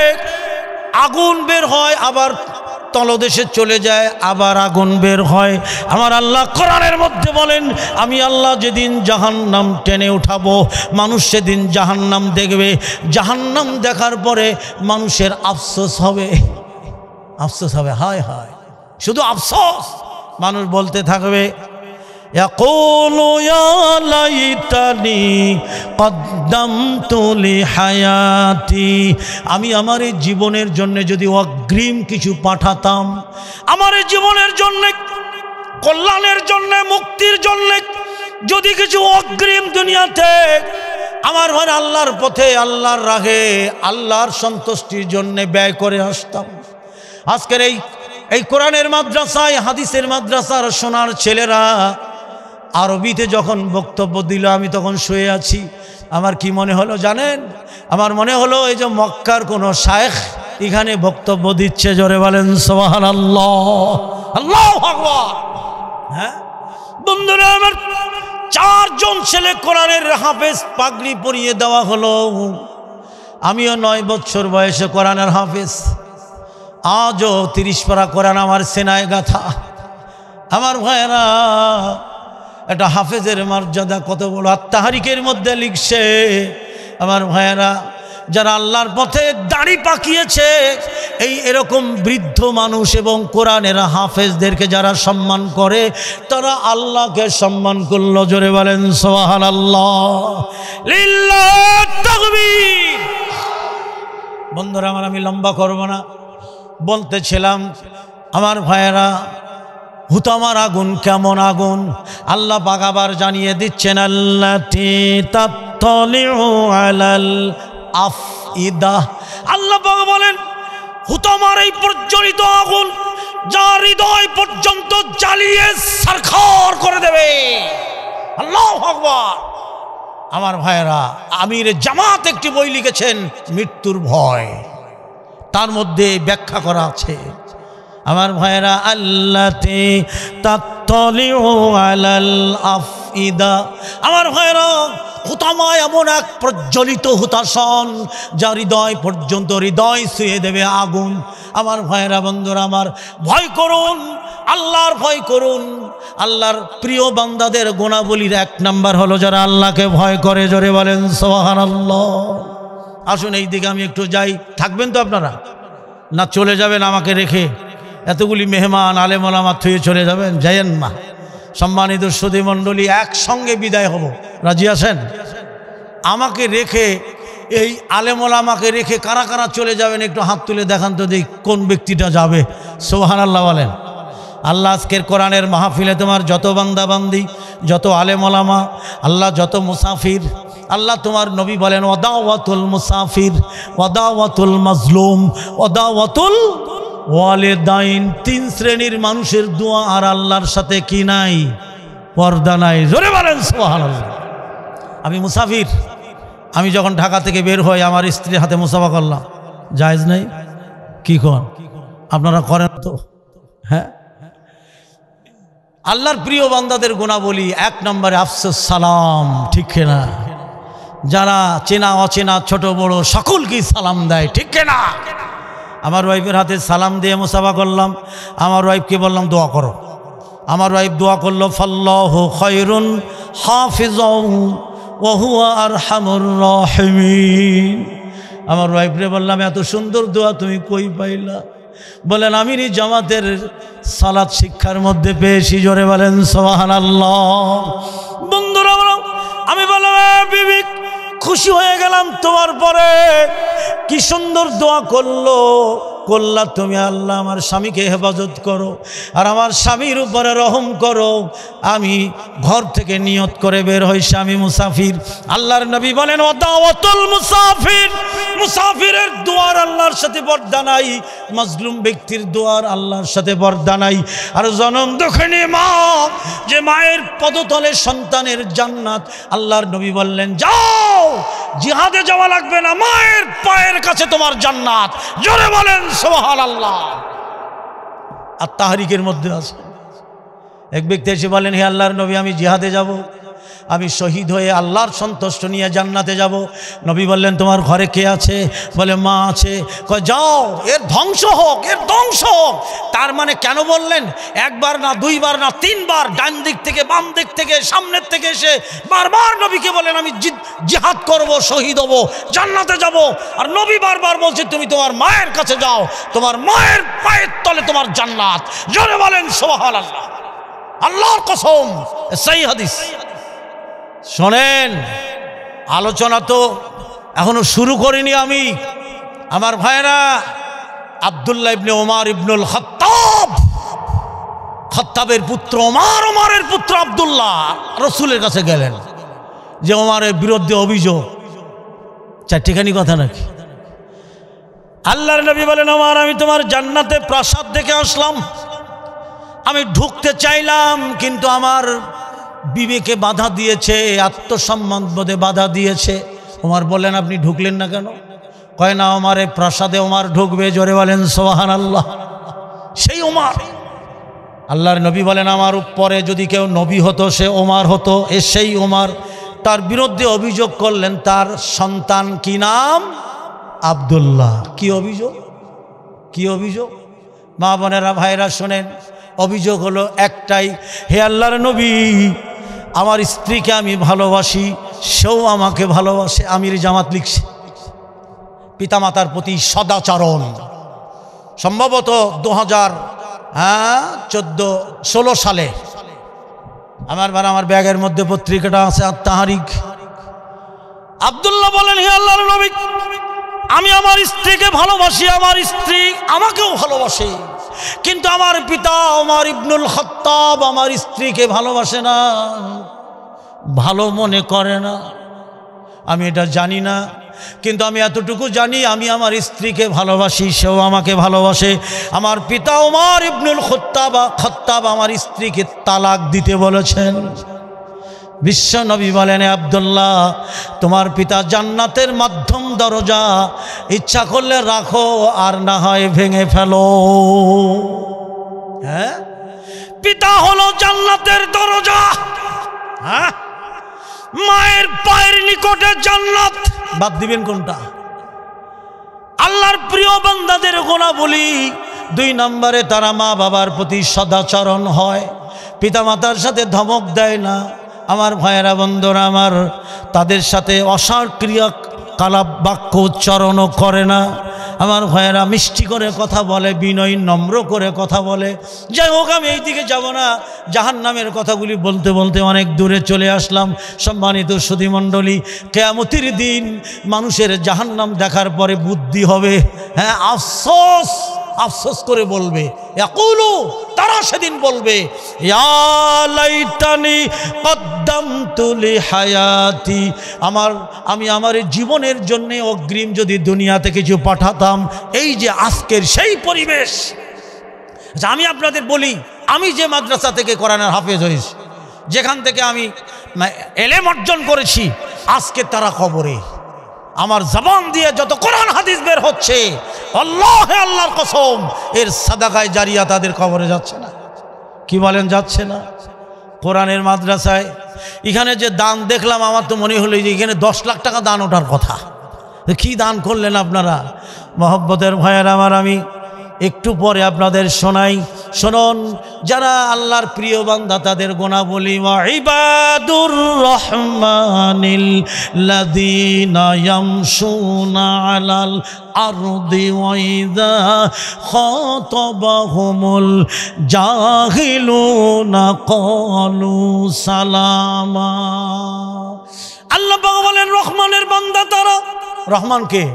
আগুন বের হয়, আবার তলদেশে চলে যায়, আবার আগুন বের হয়। আমার আল্লাহ কোরআনের মধ্যে বলেন, আমি আল্লাহ যেদিন জাহান্নাম টেনে উঠাবো, মানুষ সেদিন জাহান্নাম দেখবে। জাহান্নাম দেখার পরে মানুষের আফসোস হবে, আফসোস হবে, হায় হায়, শুধু আফসোস। মানুষ বলতে থাকবে, ইয়াকুলু ইয়া লাইতানি কদ্দামতু লিহায়াতি। আমি আমার এই জীবনের জন্য যদি অগ্রিম কিছু পাঠাতাম, আমার এই জীবনের জন্য কল্যাণের জন্য, মুক্তির জন্য যদি কিছু অগ্রিম দুনিয়াতে আমার ঘরে আল্লাহর পথে, আল্লাহর রাহে, আল্লাহর সন্তুষ্টির জন্য ব্যয় করে আসতাম। আজকের এই কোরআনের মাদ্রাসায়, হাদিসের মাদ্রাসার সোনার ছেলেরা আরবিতে যখন বক্তব্য দিল, আমি তখন শুয়ে আছি। আমার কি মনে হলো জানেন? আমার মনে হলো এই যে মক্কার কোনো শায়েখ এখানে বক্তব্য দিচ্ছে। জোরে বলেন সুবহানাল্লাহ, আল্লাহু আকবার। হ্যাঁ বন্ধুরা আমার, 4 জন ছেলে কোরআনের হাফেজ পাগড়ি পরিয়ে দেওয়া হলো। আমিও 9 বছর বয়সে কোরআনের হাফেজ। আজও 30 পারা কোরআন আমার সেনায় গাথা। আমার ভাইয়েরা, এটা হাফেজের মর্যাদা কত বড়! আত-তাহরিকের মধ্যে লিখছে আমার ভাইয়েরা, যারা আল্লাহর পথে দাড়ি পাকিয়েছে, এরকম বৃদ্ধ মানুষ এবং কোরআনের হাফেজদেরকে যারা সম্মান করে, তারা আল্লাহকে সম্মান করলো। জোরে বলেন সুবহানাল্লাহ, লিল্লাহ তাকবীর। বন্ধুরা আমার, আমি লম্বা করব না, বলতেছিলাম আমার ভাইয়েরা, হুতামার আগুন কেমন আগুন আল্লাহ পাক আবার জানিয়ে দিচ্ছেন। আল্লাতি তাত্তালিউ আলাল আফইদা। আল্লাহ পাক বলেন, হুতামার এই প্রজ্বলিত আগুন যা হৃদয় পর্যন্ত জ্বালিয়ে সারখার করে দেবে। আল্লাহু আকবার। আমার ভাইয়েরা, আমির জামাত একটি বই লিখেছেন, মৃত্যুর ভয়, তার মধ্যে ব্যাখ্যা করা আছে। আমার ভাইয়েরা, আল্লাতি তাত্তালিউ আলাল আফইদা। আমার ভাইয়েরা, হুতামা এমন এক প্রজ্বলিত হুতাশন যা হৃদয় পর্যন্ত, হৃদয় ছুঁয়ে দেবে আগুন। আমার ভাইয়েরা, বন্ধুরা আমার, ভয় করুন, আল্লাহর ভয় করুন। আল্লাহর প্রিয় বান্দাদের গুণাবলীর 1 নাম্বার হলো যারা আল্লাহকে ভয় করে। জোরে বলেন সুবহানাল্লাহ। আসুন এই দিকে আমি একটু যাই। থাকবেন তো আপনারা, না চলে যাবেন আমাকে রেখে? এতগুলি মেহমান আলেম ওলামা থুয়ে চলে যাবেন? যাইয়েন না। সম্মানিত সুধী মণ্ডলী, একসঙ্গে বিদায় হব, রাজি আছেন? আমাকে রেখে, এই আলেম ওলামাকে রেখে কারা কারা চলে যাবেন একটু হাত তুলে দেখান তো দেখি কোন ব্যক্তিটা যাবে। সুবহানাল্লাহ বলেন। আল্লাহ আজকের কোরআনের মাহফিলে তোমার যত বান্দা বান্দি, যত আলেম ওলামা, আল্লাহ যত মুসাফির, আল্লাহ তোমার নবী বলেন, ওয়াদাওয়াতুল মুসাফির, ওয়াদাওয়াতুল মাজলুম, ওয়াদাওয়াতুল ওয়ালিদাইন। 3 শ্রেণীর মানুষের দোয়া আর আল্লাহর সাথে কি নাই? পর্দা নাই। জোরে বলেন সুবহানাল্লাহ। আমি মুসাফির, আমি যখন ঢাকা থেকে বের হই আমার স্ত্রীর হাতে মুসাফা করলাম, জায়েজ নাই? কি করেন আপনারা? করেন তো? হ্যাঁ। আল্লাহর প্রিয় বান্দাদের গুণাবলী 1 নম্বরে আফসোস সালাম, ঠিক না? যারা চেনা অচেনা ছোট বড় সকলকেই সালাম দেয়, ঠিক না? আমার ওয়াইফের হাতে সালাম দিয়ে মুসাফা করলাম। আমার ওয়াইফকে বললাম দোয়া করো। আমার ওয়াইফ দোয়া করলো, ফাল্লাহু খায়রুন হাফিজাহু ওয়া হুয়া আরহামুর রাহিমিন। আমার ওয়াইফরে বললাম, এত সুন্দর দোয়া তুমি কই পাইলা? বলেন, আমির জামাতের সালাত শিক্ষার মধ্যে পেয়েছি। জোরে বলেন সুবহানাল্লাহ। বন্ধুরা, আমি বললাম, বিবি খুশি হয়ে গেলাম তোমার পরে, কি সুন্দর দোয়া করলা তুমি। আল্লাহ আমার স্বামীকে হেফাজত করো আর আমার স্বামীর উপরে রহম করো। আমি ঘর থেকে নিয়ত করে বের হই, স্বামী মুসাফির। আল্লাহর নবী বলেন, ওয়াদাওয়াতুল মুসাফির, মুসাফিরের দোয়ার আল্লাহর সাথে পর্দা নাই, মাজলুম ব্যক্তির দোয়ার আল্লাহর সাথে পর্দা নাই। আর জনম দুঃখিনী মা, যে মায়ের পদতলে সন্তানের জান্নাত, আল্লাহর নবী বললেন, যাও জিহাদে যাওয়া লাগবে না, মায়ের পায়ের কাছে তোমার জান্নাত। জোরে বলেন সুবহানাল্লাহ। আর তাহরিকের মধ্যে আছে এক ব্যক্তি এসে বলেন, হে আল্লাহর নবী, আমি জিহাদে যাব, আমি শহীদ হয়ে আল্লাহর সন্তুষ্ট নিয়ে জান্নাতে যাব। নবী বললেন, তোমার ঘরে কে আছে? বলে, মা আছে। কয়, যাও, এর ধ্বংস হোক, এর ধ্বংস হোক। তার মানে কেন বললেন? 1 বার না, 2 বার না, 3 বার, ডান দিক থেকে, বাম দিক থেকে, সামনের থেকে এসে বারবার নবীকে বলেন, আমি জিহাদ করব, শহীদ হব, জান্নাতে যাব। আর নবী বারবার বলছে, তুমি তোমার মায়ের কাছে যাও, তোমার মায়ের পায়ের তলে তোমার জান্নাত। জোরে বলেন সুবহানাল্লাহ। আল্লাহর কসম, সহিহ হাদিস। শোনেন, আলোচনা তো এখনো শুরু করিনি আমি। আমার ভাইরা, আব্দুল্লাহ ইবনে ওমর ইবনুল খাত্তাব খাত্তাবের পুত্র ওমর, ওমরের পুত্র আব্দুল্লাহ রসুলের কাছে গেলেন যে ওমরের বিরুদ্ধে অভিযোগ। চারটিখানি কথা নাকি? আল্লাহর নবী বলেন, ওমর আমি তোমার জান্নাতে প্রাসাদ দেখে আসলাম, আমি ঢুকতে চাইলাম কিন্তু আমার বিবেকে বাধা দিয়েছে, আত্মসম্মান বোধে বাধা দিয়েছে। ওমর বললেন, আপনি ঢুকলেন না কেন? কয় না, ওমরের প্রাসাদে ওমর ঢুকবে। জোরে বলেন সুবহানাল্লাহ। সেই ওমর। আল্লাহর নবী বলেন, আমার উপরে যদি কেউ নবী হতো সে ওমর হতো। সেই ওমর তার বিরুদ্ধে অভিযোগ করলেন, তার সন্তান কি নাম? আব্দুল্লাহ। কি অভিযোগ? কি অভিযোগ? মা বোনেরা, ভাইরা শোনেন, অভিযোগ হলো একটাই, হে আল্লাহর নবী, আমার স্ত্রীকে আমি ভালোবাসি, সেও আমাকে ভালোবাসে। আমির জামাত লিখছে, পিতামাতার প্রতি সদাচরণ। সম্ভবত 2014-16 সালে আমার ব্যাগের মধ্যে পত্রিকাটা আছে, আত-তাহরিক। আব্দুল্লাহ বলেন, হে আল্লাহর নবী, আমি আমার স্ত্রীকে ভালোবাসি, আমার স্ত্রী আমাকেও ভালোবাসে, কিন্তু আমার পিতা ওমর ইবনুল খাত্তাব আমার স্ত্রীকে ভালোবাসে না, ভালো মনে করে না। আমি এটা জানি না, কিন্তু আমি এতটুকু জানি, আমি আমার স্ত্রীকে ভালোবাসি, সেও আমাকে ভালোবাসে। আমার পিতা ওমর ইবনুল খাত্তাব আমার স্ত্রীকে তালাক দিতে বলেছেন। বিশ্ব নবী বলেন, আব্দুল্লাহ, তোমার পিতা জান্নাতের মাধ্যম দরজা, ইচ্ছা করলে রাখো আর না হয় ভেঙে ফেলো। হ্যাঁ, পিতা হলো জান্নাতের দরজা। হ্যাঁ, মায়ের পায়ের নিকটে জান্নাত। বাদ দিবেন কোনটা? আল্লাহর প্রিয় বান্দাদের গুণাবলী 2 নম্বরে তারা মা বাবার প্রতি সদাচরণ হয়, পিতামাতার সাথে ধমক দেয় না। আমার ভাইয়েরা, বন্ধুরা আমার, তাদের সাথে অসার ক্রিয়াকলাপ বাক্য উচ্চারণও করে না। আমার ভাইয়েরা মিষ্টি করে কথা বলে, বিনয় নম্র করে কথা বলে। যাই হোক, আমি এই দিকে যাব না, জাহান্নামের কথাগুলি বলতে বলতে অনেক দূরে চলে আসলাম। সম্মানিত সুধীমণ্ডলী, কিয়ামতের দিন মানুষের জাহান্নাম দেখার পরে বুদ্ধি হবে। হ্যাঁ, আফসোস আফসোস করে বলবে, ইয়াকুলু, তারা সেদিন বলবে, ইয়া লাইতানি কদ্দামতু লিহায়াতি, আমি আমার জীবনের জন্য অগ্রিম যদি দুনিয়াতে কিছু পাঠাতাম। এই যে আজকের সেই পরিবেশ। আমি আপনাদের বলি, আমি যে মাদ্রাসা থেকে কোরআনের হাফেজ হয়েছি, যেখান থেকে আমি এলেম অর্জন করেছি, আজকে তারা কবরে। আমার জবান দিয়ে যত কোরআন হাদিস বের হচ্ছে, আল্লাহর কসম, এর সাদাকায়ে জারিয়া তাদের কবরে যাচ্ছে না। কি বলেন, যাচ্ছে না? কোরআনের মাদ্রাসায় এখানে যে দান দেখলাম, আমার তো মনে হলো যে এখানে 10 লাখ টাকা দান ওঠার কথা। কি দান করলেন আপনারা? মহব্বতের ভাইয়ের আমার, আমি একটু পরে আপনাদের শোনাই। শুনুন, যারা আল্লাহর প্রিয় বান্দা তাদের গুণাবলী, ওয়া ইবাদুর রহমানিল লাযীনা ইয়ামশুনা আলাল আরদি ওয়া ইযা খাতাবাহুমুল জাহিলুনা ক্বালু সালামা। আল্লাহ পাক বলেন, রহমানের বান্দা তারা। রহমান কে?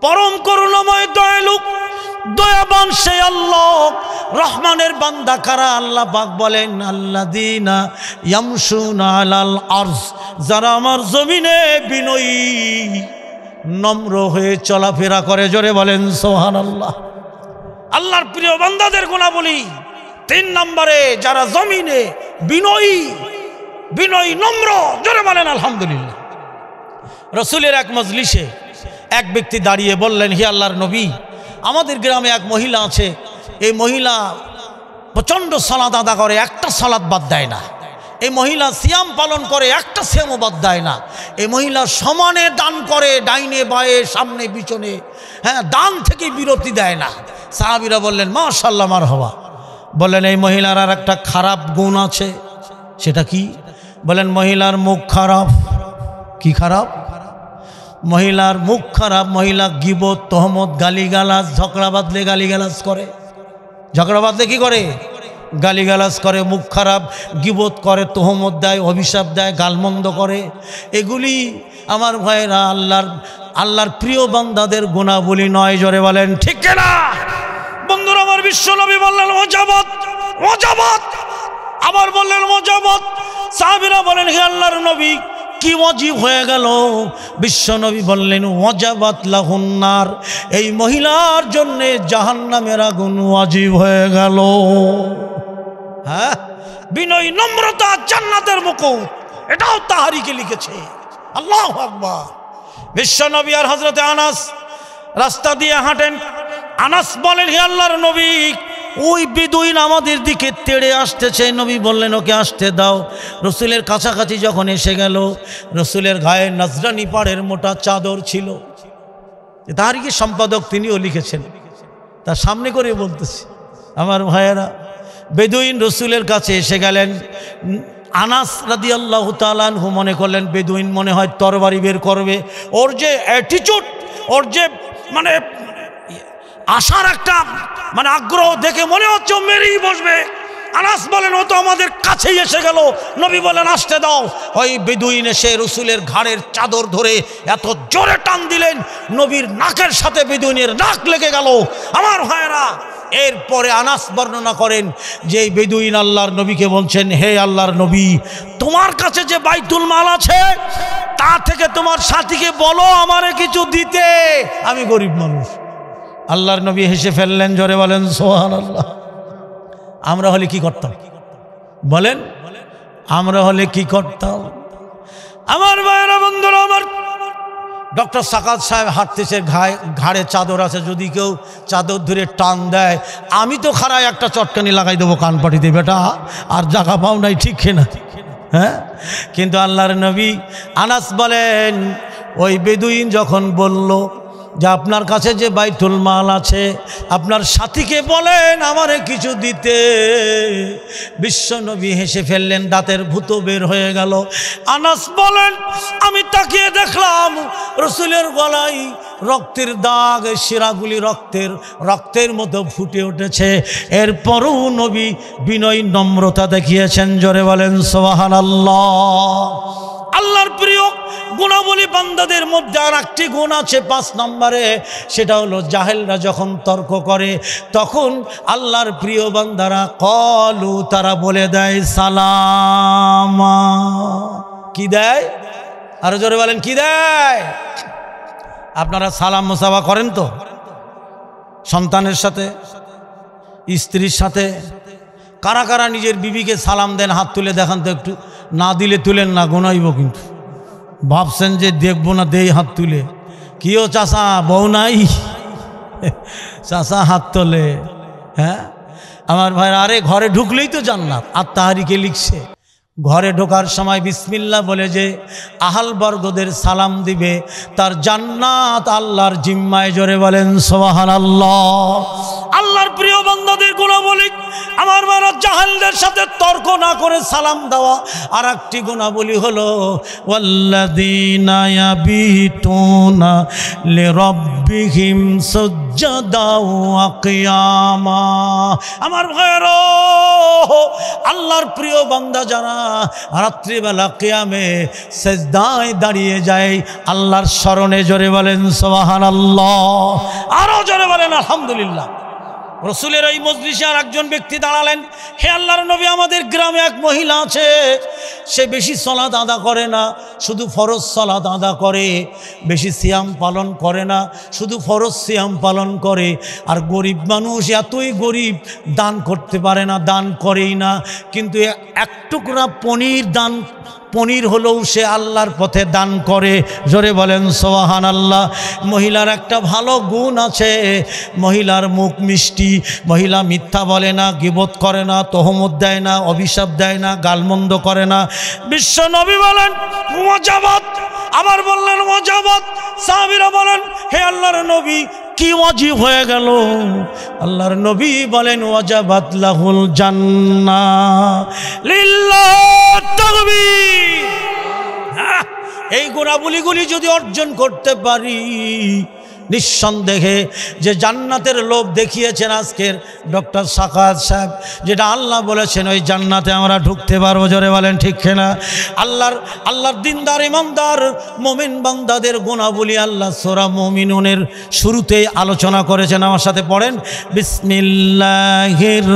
পরম করুণাময় দয়ালু, দয়াবান সে আল্লাহ। রহমানের বান্দা কারা? আল্লাহ পাক বলেন, আল্লাযীনা ইয়ামশুনা আলাল আরজ, যারা আমার জমিনে বিনয়ী নম্র হয়ে চলাফেরা করে। জোরে বলেন সুবহানাল্লাহ। আল্লাহর প্রিয় বান্দাদের গুণাবলী 3 নম্বরে, যারা জমিনে বিনয়ী নম্র। জোরে বলেন আলহামদুলিল্লাহ। রাসূলের এক মজলিসে এক ব্যক্তি দাঁড়িয়ে বললেন, হে আল্লাহর নবী, আমাদের গ্রামে এক মহিলা আছে, এই মহিলা প্রচণ্ড সালাত আদা করে, একটা সালাত বাদ দেয় না। এই মহিলা সিয়াম পালন করে, একটা সিয়ামও বাদ দেয় না। এই মহিলা সমানে দান করে, ডাইনে বায়ে সামনে পিছনে। হ্যাঁ, দান থেকে বিরতি দেয় না। সাহাবীরা বললেন, মাশাআল্লাহ, মারহাবা। বললেন, এই মহিলার আর একটা খারাপ গুণ আছে। সেটা কি? বলেন, মহিলার মুখ খারাপ। কি খারাপ? মহিলার মুখ খারাপ। মহিলা গীবত, তহমত, গালিগালাজ, ঝগড়া বাঁধলে গালিগালাজ করে। ঝগড়া বাঁধলে কি করে? গালিগালাজ করে। মুখ খারাপ, গীবত করে, তহমত দেয়, অভিশাপ দেয়, গালমন্দ করে। এগুলি আমার ভাইরা আল্লাহর প্রিয় বান্দাদের গুণাবলী নয়। জোরে বলেন ঠিক না? বন্ধুরা আমার, বিশ্বনবী বললেন, ওয়াজাবাত ওয়াজাবাত। সাহাবীরা বলেন হে আল্লাহর নবী কি ওয়াজিব হয়ে গেল? বিশ্ব নবী বললেন ওয়াজাবাত লাহুন নার, এই মহিলার জন্য জাহান্নামের আগুন ওয়াজিব হয়ে গেল। হ্যাঁ, বিনয় নম্রতা জান্নাতের মুকুট, এটাও তাহারিকে লিখেছে। আল্লাহু আকবার। বিশ্ব নবী আর হযরতে আনাস রাস্তা দিয়ে হাঁটেন। আনাস বলেন হে আল্লাহর নবী ওই বেদুইন আমাদের দিকে তেড়ে আসতেছে। নবী বললেন ওকে আসতে দাও। রসুলের কাছাকাছি যখন এসে গেল, রসুলের গায়ে নজরানি পাড়ের মোটা চাদর ছিল। তাহারিকে সম্পাদক তিনিও লিখেছেন, তার সামনে করে বলতেছে আমার ভাইয়েরা, বেদুইন রসুলের কাছে এসে গেলেন। আনাস রাদিয়াল্লাহু তাআলা আনহু মনে করলেন বেদুইন মনে হয় তরবারি বের করবে। ওর যে অ্যাটিটিউড, ওর যে মানে আশার একটা মানে আগ্রহ দেখে মনে হচ্ছে ও মেরেই বসবে। আনাস বলেন ও তো আমাদের কাছেই এসে গেল। নবী বলেন আসতে দাও। ওই বেদুইন এসে রসুলের ঘাড়ের চাদর ধরে এত জোরে টান দিলেন, নবীর নাকের সাথে বেদুইনের নাক লেগে গেল। আমার ভাইয়েরা, এরপরে আনাস বর্ণনা করেন যে এই বেদুইন আল্লাহর নবীকে বলছেন হে আল্লাহর নবী, তোমার কাছে যে বাইতুল মাল আছে তা থেকে তোমার সাথীকে বলো আমারে কিছু দিতে, আমি গরিব মানুষ। আল্লাহর নবী হেসে ফেললেন, জোরে বলেন সুবহানাল্লাহ। আমরা হলে কি করতাম বলেন? আমরা হলে কি করতাম? আমার ভাইয়েরা, বন্ধুরা আমার, ডক্টর সাকাত সাহেব হাঁটতেছে, ঘাড়ে চাদর আছে, যদি কেউ চাদর ধরে টান দেয় আমি তো খাড়ায় একটা চটকানি লাগাই দেবো কান পাটিতে, বেটা আর জায়গা পাও নাই, ঠিক কিনা? হ্যাঁ, কিন্তু আল্লাহর নবী আনাস বলেন ওই বেদুইন যখন বলল যে আপনার কাছে যে বাইতুল মাল আছে আপনার সাথীকে বলেন আমারে কিছু দিতে, বিশ্ব নবী হেসে ফেললেন, দাঁতের ভূত বের হয়ে গেল। আনাস বলেন আমি তাকিয়ে দেখলাম রসুলের গলায় রক্তের দাগ, শিরাগুলি রক্তের মতো ফুটে উঠেছে। এরপরও নবী বিনয় নম্রতা দেখিয়েছেন, জোরে বলেন সুবহানাল্লাহ। আল্লাহর প্রিয় গুণাবলী বান্দাদের মধ্যে আর একটি গুণ আছে 5 নম্বরে, সেটা হলো জাহেলরা যখন তর্ক করে তখন আল্লাহর প্রিয় বান্দারা কলু, তারা বলে দেয় সালামা। কি দেয়? আরো জোরে বলেন কি দেয়? আপনারা সালাম মুসাফা করেন তো? সন্তানের সাথে, স্ত্রীর সাথে কারা কারা নিজের বিবিকে সালাম দেন? হাত তুলে দেখান তো একটু। না দিলে তুলেন না, গোনাইব কিন্তু। ভাবছেন যে দেখবো না, দেই হাত তুলে। কিও চাচা বউ নাই? চাচা হাত তোলে। হ্যাঁ আমার ভাইরা, আরে ঘরে ঢুকলেই তো জান্নাত। আর তাহারিকে লিখছে ঘরে ঢোকার সময় বিসমিল্লাহ বলে যে আহাল বর্গদের সালাম দিবে তার জান্নাত আল্লাহর জিম্মায়, জোরে বলেন সুবহানাল্লাহ। আল্লাহর প্রিয় বান্দাদের গুণাবলী আমার ভাইরা, জাহেলদের সাথে তর্ক না করে সালাম দেওয়া। আর একটি গুণাবলী হলো ওয়াল্লাযীনা ইয়াবিতুনা লিরাব্বিহিম সুজদাও ওয়া কিয়ামা। আমার ভাইরা, আল্লাহর প্রিয় বান্দা যারা রাত্রিবেলা কিয়ামে সিজদায় দাঁড়িয়ে যায় আল্লাহর স্মরণে, জোরে বলেন সুবহানাল্লাহ। আরো জোরে বলেন আলহামদুলিল্লাহ। রসুলের এই মজলিসে আর একজন ব্যক্তি দাঁড়ালেন, হে আল্লাহর নবী, আমাদের গ্রামে এক মহিলা আছে, সে বেশি সালাত আদা করে না, শুধু ফরজ সালাত আদা করে, বেশি সিয়াম পালন করে না, শুধু ফরজ সিয়াম পালন করে। আর গরিব মানুষ, এতই গরিব, দান করতে পারে না, দান করেই না, কিন্তু এক টুকরা পনির হলেও সে আল্লাহর পথে দান করে, জোরে বলেন সুবহানাল্লাহ। মহিলার একটা ভালো গুণ আছে, মহিলার মুখ মিষ্টি, মহিলা মিথ্যা বলে না, গীবত করে না, তহমত দেয় না, অভিশাপ দেয় না, গালমন্দ করে না। বিশ্ব নবী বলেন ওয়াজাবাত, আবার বললেন ওয়াজাবাত। সাহাবীরা বলেন হে আল্লাহর নবী কি ওয়াজিব হয়ে গেল? আল্লাহর নবী বলেন ওয়াজাবাত লাহুল জান্নাহ। লিল্লাহ তাকবীর। এই গুণাবলীগুলি যদি অর্জন করতে পারি নিঃসন্দেহে যে জান্নাতের লোভ দেখিয়েছেন আজকের ডক্টর সাকাত সাহেব, যেটা আল্লাহ বলেছেন ওই জান্নাতে আমরা ঢুকতে পারবো, জোরে বলেন ঠিক কিনা? আল্লাহর দিনদার ইমানদার মুমিন বান্দাদের গুণাবলী আল্লাহ সূরা মুমিনুনের শুরুতেই আলোচনা করেছেন। আমার সাথে পড়েন, বিসমিল্লাহির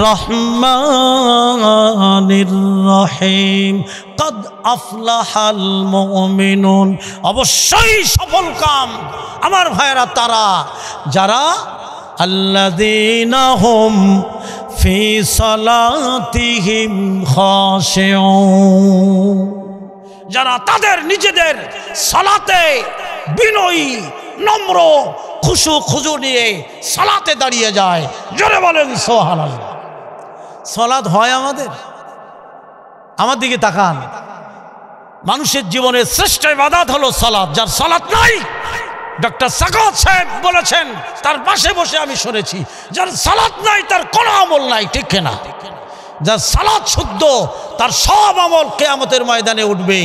রহমানির রহিম, কদ আফলাহাল মুমিনুন। অবশ্যই সফল কাম আমার ভাইয়েরা তারা যারা আল্লাযীনা হুম ফি সালাতিহিম খাশিউন, যারা তাদের নিজেদের সালাতে বিনয়ী নম্র খুশু খুজু নিয়ে সালাতে দাঁড়িয়ে যায়। জোরে বলেন সুবহানাল্লাহ। সালাত হয় আমার দিকে তাকান। মানুষের জীবনের শ্রেষ্ঠ ইবাদত হলো সালাত। যার সালাত নাই, ডক্টর সাকাত সাহেব বলেছেন, তার পাশে বসে আমি শুনেছি, যার সালাত নাই তার কোনো আমল নাই, ঠিক কিনা? যার সালাত শুদ্ধ তার সব আমল কিয়ামতের ময়দানে উঠবে।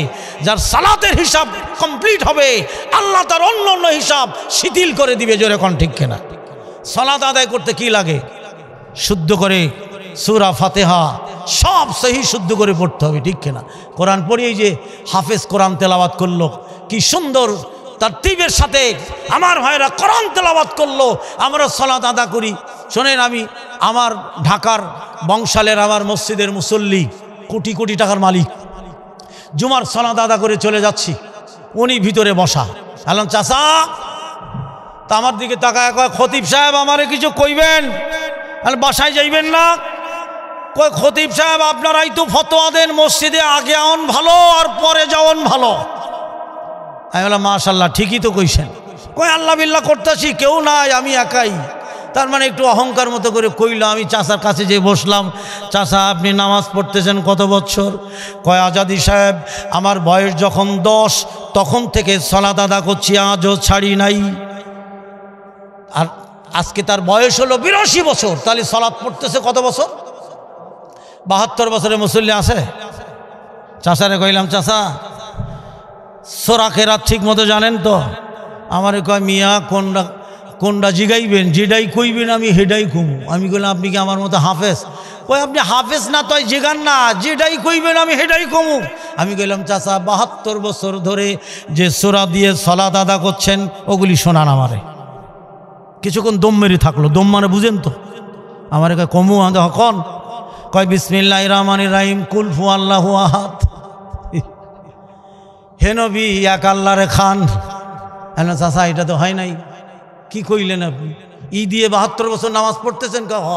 যার সালাতের হিসাব কমপ্লিট হবে, আল্লাহ তার অন্য অন্য হিসাব শিথিল করে দিবে। জোরে কোন ঠিক কিনা? সালাত আদায় করতে কি লাগে? শুদ্ধ করে সূরা ফাতিহা সব সহি শুদ্ধ করে পড়তে হবে, ঠিক কিনা? কোরআন পড়িয়ে যে হাফেজ কোরআন তেলাওয়াত করলো, কি সুন্দর তারতিবের সাথে আমার ভাইরা কোরআন তেলাওয়াত করলো, আমরা সালাত আদা করি। শোনেন, আমি আমার ঢাকার বংশালের আমার মসজিদের মুসল্লি, কোটি কোটি টাকার মালিক, জুমার সালাত আদা করে চলে যাচ্ছি, উনি ভিতরে বসা। বললাম, চাচা, তা আমার দিকে তাকায় কয়, খতিব সাহেব আমারে কিছু কইবেন? বাসায় যাইবেন না? কয়, খতিব সাহেব আপনারাই তো ফতোয়া দেন মসজিদে আগে আউন ভালো আর পরে যাওন ভালো। আমি বললাম, মাশাআল্লাহ, ঠিকই তো কইছেন। কয়, আল্লাহ বিল্লাহ করতেছি, কেউ নাই, আমি একাই। তার মানে একটু অহংকার মতো করে কইল। আমি চাচার কাছে যে বসলাম, চাচা আপনি নামাজ পড়তেছেন কত বছর? কয়, আজাদি সাহেব আমার বয়স যখন 10 তখন থেকে সালাত আদা করছি, আজও ছাড়ি নাই। আর আজকে তার বয়স হলো 82 বছর, তাহলে সালাত পড়তেছে কত বছর? 72 বছরের মুসল্লি আছে। চাচারে কইলাম, চাচা সূরা কেরাত ঠিক মতো জানেন তো? আমারে কয়, মিয়া কোনটা জিগাইবেন, যেটাই কইবেন আমি হেডাই কমু। আমি কইলাম, আপনি কি আমার মতো হাফেজ? কই, আপনি হাফেজ না তয় জিগান না, যেটাই কইবেন আমি হেডাই কমু। আমি কইলাম, চাচা 72 বছর ধরে যে সূরা দিয়ে সালাত আদা করছেন ওগুলি শোনান আমারে। কিছুক্ষণ দম মেরে থাকলো। দম মানে বুঝেন তো? আমারে কয়, কমু কন? কয়, বিসমিল্লাহির রহমানির রহিম, কুল হু আল্লাহু আহাদ। হে নবী, এক আল্লাহরে খান। চাচা এটা তো হয় নাই। কি কইলেন আপনি? ই দিয়ে 72 বছর নামাজ পড়তেছেন? হ।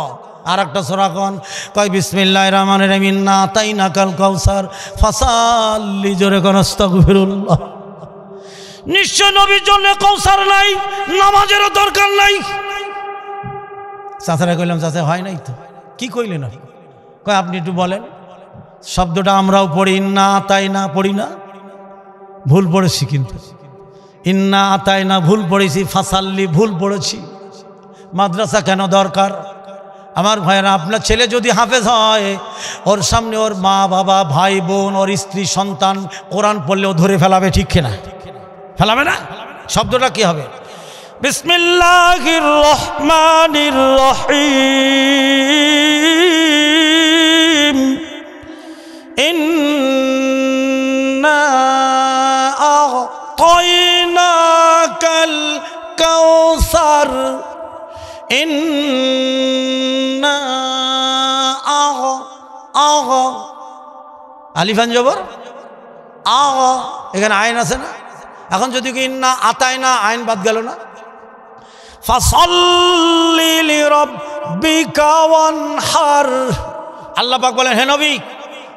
আর একটা সূরা কোন? কয়, বিসমিল্লাহির রহমানির রহিম, ইন্না আতাইনাকাল কাউসার ফাসাল্লি। জোরে কোন আস্তাগফিরুল্লাহ। নিশ্চয় নবীর জন্য কাউসার নাই, নামাজেরও দরকার নাই। চাচারা কইলাম, চাচা হয় নাই তো। কি কইলেন আপনি? কয়, আপনি একটু বলেন। শব্দটা আমরাও পড়ি, ইন্না আতাইনা পড়ি না? ভুল পড়েছি, কিন্তু ইন্না আতাইনা ভুল পড়েছি, ফাসাল্লি ভুল পড়েছি। মাদ্রাসা কেন দরকার? আমার ভাইয়েরা, আপনার ছেলে যদি হাফেজ হয়, ওর সামনে ওর মা বাবা ভাই বোন ওর স্ত্রী সন্তান কোরআন পড়লেও ধরে ফেলাবে, ঠিক কিনা? ফেলাবে না? শব্দটা কি হবে? বিসমিল্লাহির রহমানির রহিম, ইন্না আ'তাইনাকাল কাউসার, ইন্না আলিফান জবর এখানে আইন আছে না? এখন যদি কি ইন্না আতাইনা, আইন বাদ গেল না? ফাসাল্লি লিরাব্বিকা ওয়ানহার। আল্লাহ পাক বলেন, হে নবী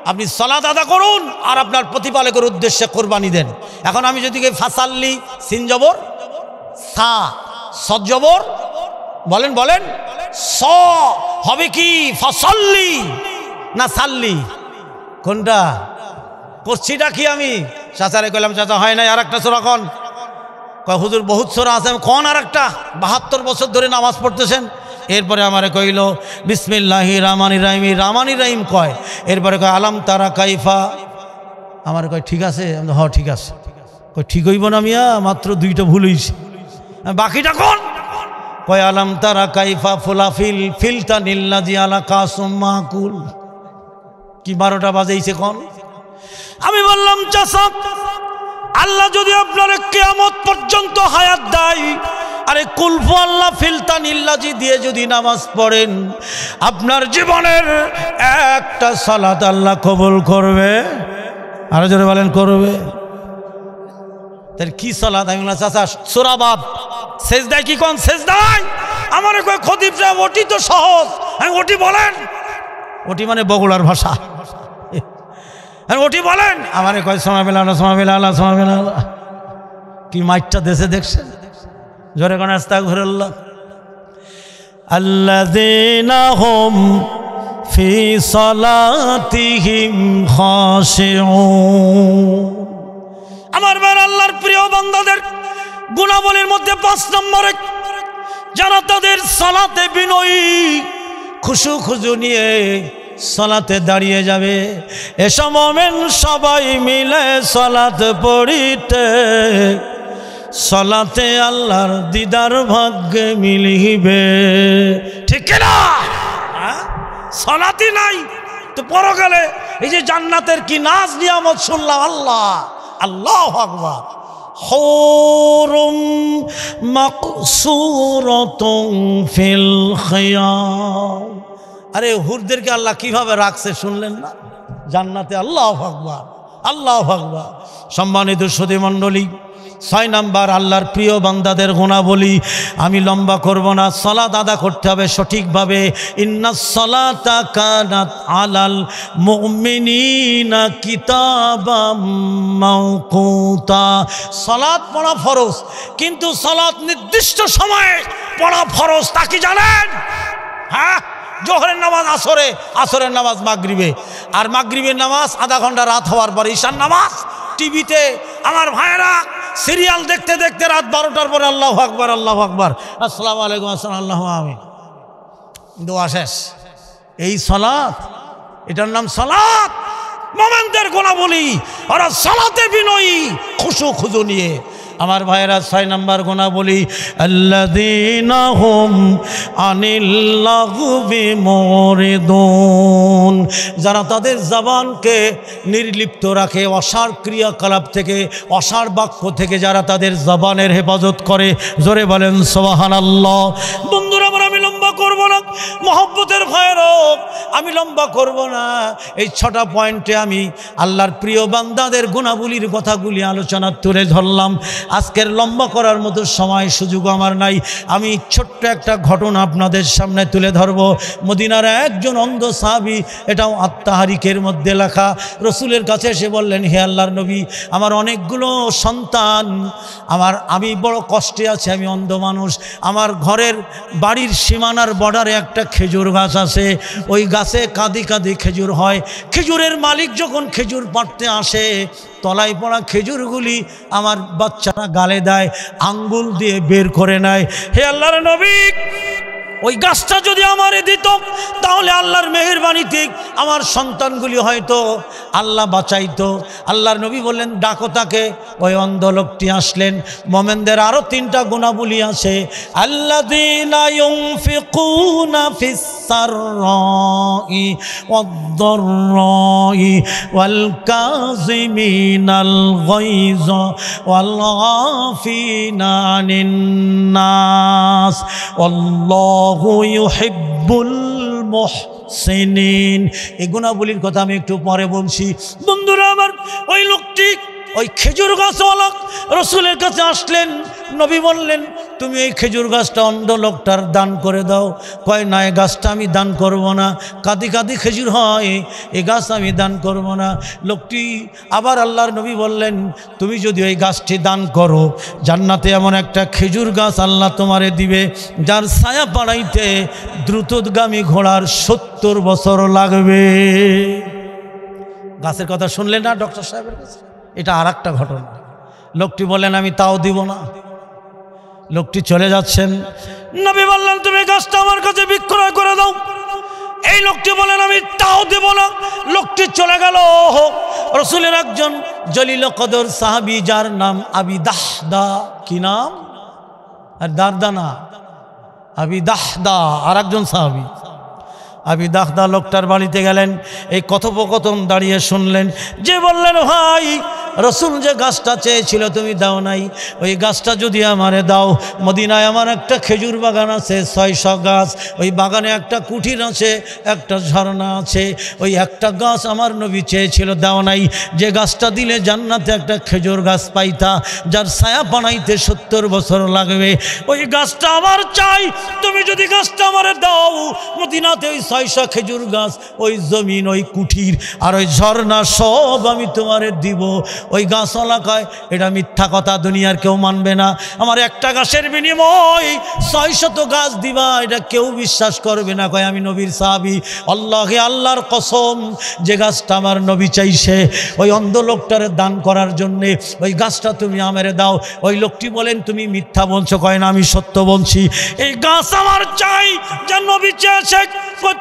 আপনি সালাত আদা করুন আর আপনার প্রতিপালকের উদ্দেশ্যে কোরবানি দেন। এখন আমি যদি ফাসাল্লি, সিন জবর সা, সদ জবর, বলেন বলেন, স হবে কি ফাসাল্লি না সাল্লি? কোনটা করছিটা কি? আমি চাচারে কইলাম, চাচা হয় নাই, আর একটা সূরা কোন? কয়, হুজুর বহুত সূরা আছে। কোন আর একটা? 72 বছর ধরে নামাজ পড়তেছেন। এরপরে আমারে কইল বিসমিল্লাহির রহমানির রহিম, রহমানির রহিম কয়। এরপরে কয় আলাম তারা কাইফা। আমারে কয় ঠিক আছে। হ ঠিক আছে। কয় ঠিক হইব না মিয়া, মাত্র 2টা ভুল হইছে। বাকিটা কোন? কয় আলাম তারা কাইফা ফুলাফিল ফিলতানিল্লাজি আলা কাসুম মাকুল। কি 12টা বাজাইছে কোন? আমি বললাম চাচা, আল্লাহ যদি আপনার কিয়ামত পর্যন্ত হায়াত দেয়, আরে কুলফু আল্লাহ ফিলতানিল্লাজি দিয়ে যদি নামাজ পড়েন, আপনার জীবনের একটা সালাত আল্লাহ কবুল করবে। আরো জোরে বলেন করবে। তাহলে কি সালাত? আমি বললাম চাচা সূরাবাদ সেজদায় কি কোন? সেজদায় আমার কই খতিব সাহেব ওটি তো সহজ। আমি ওটি বলেন, ওটি মানে বগুড়ার ভাষা। ওটি বলেন, আমার কয় সোমাবিল্লাহ সোমাবিল্লাহ সোমাবিল্লাহ। কি মাইটটা দেশে দেখছেন? জোরে কোন আস্তাগফিরুল্লাহ। আল্লাযীনা হুম ফি সালাতিহিম খাশিউন। আমার ভাই, আল্লাহর প্রিয় বান্দাদের গুণাবলীর মধ্যে 5 নম্বরে, যারা তাদের সালাতে বিনয়ী খুশু খুজু নিয়ে সালাতে দাঁড়িয়ে যাবে। এসব মুমিন সবাই মিলে সালাত পড়িতে, সালাতে আল্লাহর দিদার ভাগ্যে মিলিবে। ঠিক না? সালাতই নাই তো পরকালে এই যে জান্নাতের কি নাজ নিয়ামত শুনলাম। আল্লাহ আল্লাহু আকবার। হুরুম মাকসুরাতুন ফিল খিয়াম। আরে হুরদেরকে আল্লাহ কিভাবে রাখছে শুনলেন না জান্নাতে? আল্লাহু আকবার, আল্লাহু আকবার। সম্মানিত সুধী মণ্ডলী, 6 নাম্বার আল্লাহর প্রিয় বান্দাদের গুণাবলী। আমি লম্বা করব না, সালাত আদা করতে হবে সঠিকভাবে। ইন্নাস সালাতা কানাত আলাল মুমিনিনা কিতাবাম মাওকুতা। সালাত পড়া ফরজ, কিন্তু সালাত নির্দিষ্ট সময়ে পড়া ফরজ। তা কি জানেন? হ্যাঁ, জোহরের নামাজ আসরে, আসরের নামাজ মাগরিবে, আর মাগরিবের নামাজ আধা ঘন্টা রাত হওয়ার পরে ঈশার নামাজ। টিভিতে আমার ভাইয়েরা সিরিয়াল দেখতে দেখতে রাত 12টার পরে আল্লাহু আকবার, আল্লাহু আকবার, আসসালামু আলাইকুম, আসসালাম, আল্লাহু আমিন, দোয়া শেষ। এই সালাত, এটার নাম সালাত। মুমিনদের গুণাবলী, ওরা সালাতে বিনয়ী খুশু খুজু নিয়ে। আমার ভাইয়েরা 6 নাম্বার গুণাবলী, আল্লাযীনা হুম আনিল লাগবি মুরিদুন। যারা তাদের জবানকে নির্লিপ্ত রাখে অসার ক্রিয়াকলাপ থেকে, অসার বাক্য থেকে, যারা তাদের জবানের হেফাজত করে। জোরে বলেন সুবহানাল্লাহ। বন্ধুরা আমার, আমি লম্বা করব না, মহব্বতের ভাইয়েরা আমি লম্বা করব না। এই 6টা পয়েন্টে আমি আল্লাহর প্রিয় বান্দাদের গুণাবলীর কথাগুলি আলোচনা তুলে ধরলাম। আজকের লম্বা করার মতো সময় সুযোগ আমার নাই। আমি ছোট্ট একটা ঘটনা আপনাদের সামনে তুলে ধরব। মদিনার একজন অন্ধ সাহাবী, এটাও আত্মাহারিকের মধ্যে লেখা, রসুলের কাছে এসে বললেন, হে আল্লাহর নবী, আমার অনেকগুলো সন্তান, আমি বড় কষ্টে আছি, আমি অন্ধ মানুষ। আমার ঘরের বাড়ির সীমানার বর্ডারে একটা খেজুর গাছ আছে, ওই গাছে কাঁদি কাঁদি খেজুর হয়। খেজুরের মালিক যখন খেজুর পাড়তে আসে, তলায় পড়া খেজুরগুলি আমার বাচ্চারা গালে দেয়, আঙ্গুল দিয়ে বের করে নেয়। হে আল্লাহর নবী, ওই গাছটা যদি আমারে দিত, তাহলে আল্লাহর মেহেরবানিতে আমার সন্তানগুলি হয়তো আল্লাহ বাঁচাইতো। আল্লাহর নবী বললেন, ডাকো তাকে। ওই অন্ধ লোকটি আসলেন। মোমেনদের আরও 3টা গুণাবলী আছে। আল্লাযীনা ইউনফিকুনা ফিস সাররাই ওয়াদ-দাররাই ওয়াল কাযিমিনাল গায়য ওয়াল আফিনা আনিন নাস ওয়াল্লাহু ইউহিব্বুল মুহসিনিন। এই গুণাবলীর কথা আমি একটু পরে বলছি। বন্ধুরা আমার, ওই লোকটি ওই খেজুর গাছওয়ালা রসুলের কাছে আসলেন। নবী বললেন, তুমি এই খেজুর গাছটা অন্ধ লোকটার দান করে দাও। কয় না, এই গাছটা আমি দান করব না, কাঁদি কাঁদি খেজুর হয়, এই গাছ আমি দান করব না। লোকটি আবার আল্লাহর নবী বললেন, তুমি যদি ওই গাছটি দান করো, জান্নাতে এমন একটা খেজুর গাছ আল্লাহ তোমারে দিবে, যার ছায়া পাড়াইতে দ্রুতগামী ঘোড়ার 70 বছর লাগবে। গাছের কথা শুনলেন না ডক্টর সাহেবের কাছে? এটা আর একটা ঘটনা। লোকটি বললেন, আমি তাও দিব না। লোকটি চলে যাচ্ছেন। নবী বললেন, তুমি গাছটা আমার কাছে বিক্রয় করে দাও। এই লোকটি বলেন, আমি তাও দেব না। লোকটি চলে গেল। রসুলের একজন জলিল কদর সাহাবী, যার নাম আবি দাহদা। কি নাম? আর দারদানা আবি দাহদা আর একজন সাহাবী। আবি দাহদা লোকটার বাড়িতে গেলেন, এই কথোপকথন দাঁড়িয়ে শুনলেন, যে বললেন ভাই রসুল যে গাছটা চেয়েছিল তুমি দাও নাই, ওই গাছটা যদি আমারে দাও, মদিনায় আমার একটা খেজুর বাগান আছে 600 গাছ, ওই বাগানে একটা কুঠির আছে, একটা ঝর্ণা আছে, ওই একটা গাছ আমার নবী চেয়েছিল দাও নাই, যে গাছটা দিলে জান্নাতে একটা খেজুর গাছ পাইতা যার ছায়া বানাইতে 70 বছর লাগবে, ওই গাছটা আমার চাই, তুমি যদি গাছটা আমারে দাও, মদিনাতে ওই 600 খেজুর গাছ, ওই জমিন, ওই কুঠির আর ওই ঝর্ণা সব আমি তোমারে দিব। ওই গাছওয়ালা কয় এটা মিথ্যা কথা, দুনিয়ার কেউ মানবে না, আমার একটা গাছের বিনিময় 600 গাছ দিবা, এটা কেউ বিশ্বাস করবে না। কয় আমি নবীর সাহাবী, আল্লাহে আল্লাহর কসম, যে গাছটা আমার নবী চাইছে ওই অন্ধ লোকটারে দান করার জন্যে, ওই গাছটা তুমি আমারে দাও। ওই লোকটি বলেন তুমি মিথ্যা বলছো। কয় না আমি সত্য বলছি, এই গাছ আমার চাই যা নবী চেয়েছে,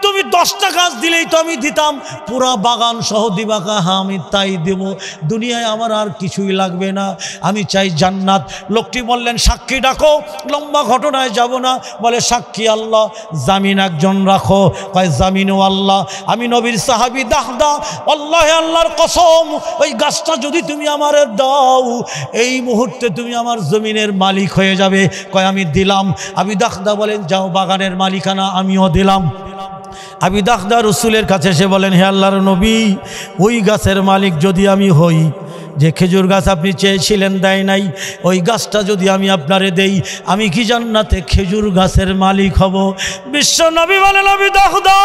তুমি 10টা গাছ দিলেই তো আমি দিতাম, পুরা বাগান সহ দিবা। হ্যাঁ আমি তাই দেব, দুনিয়ায় আমার আর কিছুই লাগবে না, আমি চাই জান্নাত। লোকটি বললেন সাক্ষী ডাকো, লম্বা ঘটনায় যাব না, বলে সাক্ষী আল্লাহ, জামিন একজন রাখো। কয় জামিনও আল্লাহ, আমি নবীর সাহাবী দাহদা, আল্লাহে আল্লাহর কসম, ওই গাছটা যদি তুমি আমার দাও, এই মুহূর্তে তুমি আমার জমিনের মালিক হয়ে যাবে। কয় আমি দিলাম। আবি দাহদা বলেন যাও, বাগানের মালিকানা আমিও দিলাম। আবি দাহদা রসুলের কাছে এসে বলেন, হে আল্লাহর নবী, ওই গাছের মালিক যদি আমি হই, যে খেজুর গাছ আপনি চেয়েছিলেন দেয় নাই, ওই গাছটা যদি আমি আপনারে দেই, আমি কি জান্নাতে খেজুর গাছের মালিক হব? বিশ্ব নবী বলেন, আবি দাহদা,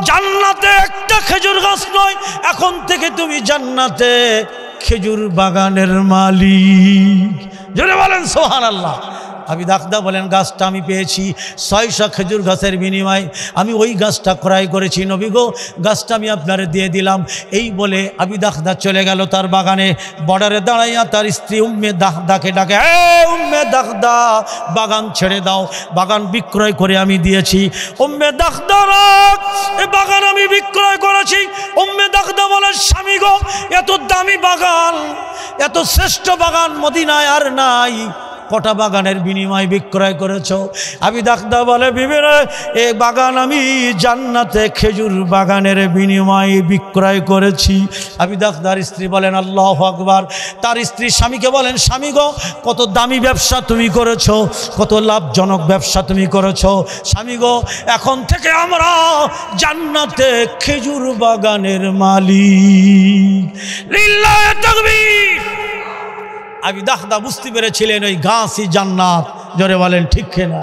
জান্নাতে একটা খেজুর গাছ নয়, এখন থেকে তুমি জান্নাতে খেজুর বাগানের মালিক। জোরে বলেন সুবহানাল্লাহ। আবি দাহদা বলেন গাছটা আমি পেয়েছি 600 খেজুর গাছের বিনিময়ে, আমি ওই গাছটা ক্রয় করেছি নবী গো, গাছটা আমি আপনারে দিয়ে দিলাম। এই বলে আবি দাহদা চলে গেল তার বাগানে। বর্ডারে দাঁড়াইয়া তার স্ত্রী উম্মে দাহদাকে ডাকে, উম্মে দাহদা, বাগান ছেড়ে দাও, বাগান বিক্রয় করে আমি দিয়েছি। উম্মে দাহদা, এই বাগান আমি বিক্রয় করেছি। উম্মে দাহদা বলে, স্বামী গো, এত দামি বাগান, এত শ্রেষ্ঠ বাগান মদিনায় আর নাই, কটা বাগানের বিনিময় বিক্রয় করেছ? আবি দাহদা বলে, বিবি রে, এই বাগান আমি জান্নাতে খেজুর বাগানের বিনিময়ে বিক্রয় করেছি। আবি দাহদার স্ত্রী বলেন আল্লাহু আকবার। তার স্ত্রী স্বামীকে বলেন, স্বামী গো, কত দামি ব্যবসা তুমি করেছ, কত লাভজনক ব্যবসা তুমি করেছ। স্বামী গো, এখন থেকে আমরা জান্নাতে খেজুর বাগানের মালিক। লিল্লাহি তাকবীর। আবি দাহদা বুঝতে পেরেছিলেন ওই গাছই জান্নাত। জোরে বলেন ঠিক কিনা?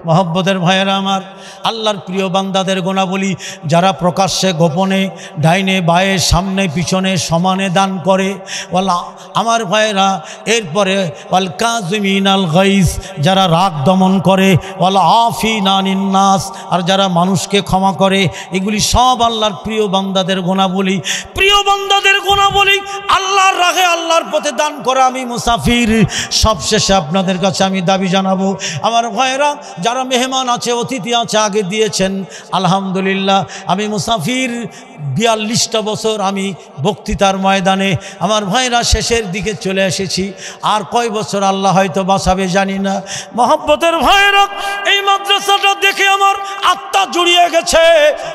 মহব্বতের ভাইয়েরা আমার, আল্লাহর প্রিয় বান্দাদের গুণাবলী, যারা প্রকাশ্যে গোপনে ডাইনে বায়ে সামনে পিছনে সমানে দান করে, ওয়াল্লাহ আমার ভাইয়েরা, এরপরে ওয়াল কাযিমিনাল গাইজ, যারা রাগ দমন করে, ওয়াল আফিনা আনিন নাস, আর যারা মানুষকে ক্ষমা করে, এগুলি সব আল্লাহর প্রিয় বান্দাদের গুণাবলী। প্রিয় বান্দাদের গুণাবলী, আল্লাহর রাগে আল্লাহর পথে দান করা। আমি মুসাফির, সবশেষে আপনাদের কাছে আমি দাবি জানাবো, আমার ভাইয়েরা, যারা মেহমান আছে, অতিথি আছে, আগে দিয়েছেন আলহামদুলিল্লাহ। আমি মুসাফির, 42টা বছর আমি বক্তৃতার ময়দানে, আমার ভাইরা শেষের দিকে চলে এসেছি। আর কয় বছর আল্লাহ হয়তো বাঁচাবে জানি না। মহব্বতের ভাইরা, এই মাদ্রাসাটা দেখে আমার আত্মা জুড়িয়ে গেছে।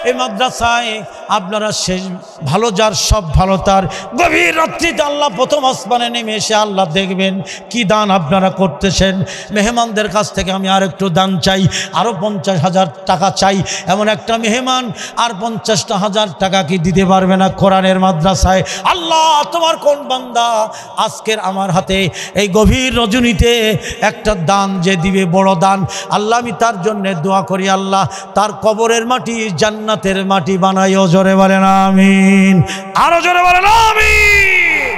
এই মাদ্রাসায় আপনারা শেষ ভালো যার সব ভালো তার, গভীর রাত্রিতে আল্লাহ প্রথম আসমানে নেমে এসে আল্লাহ দেখবেন কি দান আপনারা করতেছেন। মেহমানদের কাছ থেকে আমি আর একটু দান চাই, আরও 50,000 টাকা চাই। এমন একটা মেহমান আর 50,000 টাকা কি দিতে পারবে না কোরআনের মাদ্রাসায়? আল্লাহ, তোমার কোন বান্দা আজকের আমার হাতে এই গভীর রজনীতে একটা দান যে দিবে, বড় দান, আল্লাহ আমি তার জন্য দোয়া করি, আল্লাহ তার কবরের মাটি জান্নাতের মাটি বানাইও। জোরে বলেন আমিন, আরো জোরে বলেন আমিন।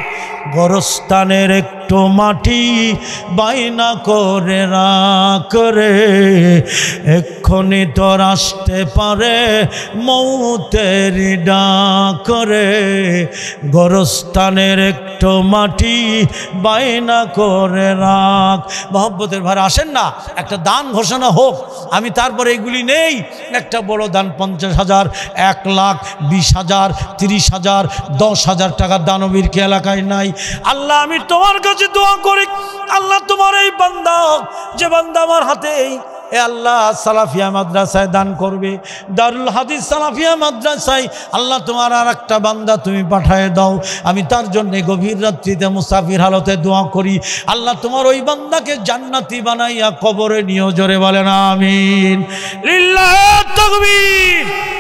গোরস্থানের একটু মাটি বাইনা করে রাখ রে, এক্ষুনি তোর আসতে পারে মৌতের ডাক রে। গোরস্থানের একটু মাটি বাইনা করে রাখ। মহব্বতের ভাই আসেন না, একটা দান ঘোষণা হোক, আমি তারপরে এগুলি নেই। একটা বড় দান 50,000, 1 লাখ, 20,000, 30,000, 10,000 টাকা দানবীর কি এলাকায় নাই? আল্লাহ আমি তোমার কাছে কাছে দোয়া করি, আল্লাহ তোমার এই বান্দা, যে বান্দা আমার হাতে এ আল্লাহ সালাফিয়া মাদ্রাসায় দান করবে, দারুল হাদিস সালাফিয়া মাদ্রাসায় আল্লাহ তোমার আর একটা বান্দা তুমি পাঠায় দাও। আমি তার জন্য গভীর রাত্রিতে মুসাফির হালতে দোয়া করি, আল্লাহ তোমার ওই বান্দাকে জান্নাতি বানাইয়া কবরে নিয়ে, জোরে বলেন আমিন। লিল্লাহি তাকবীর।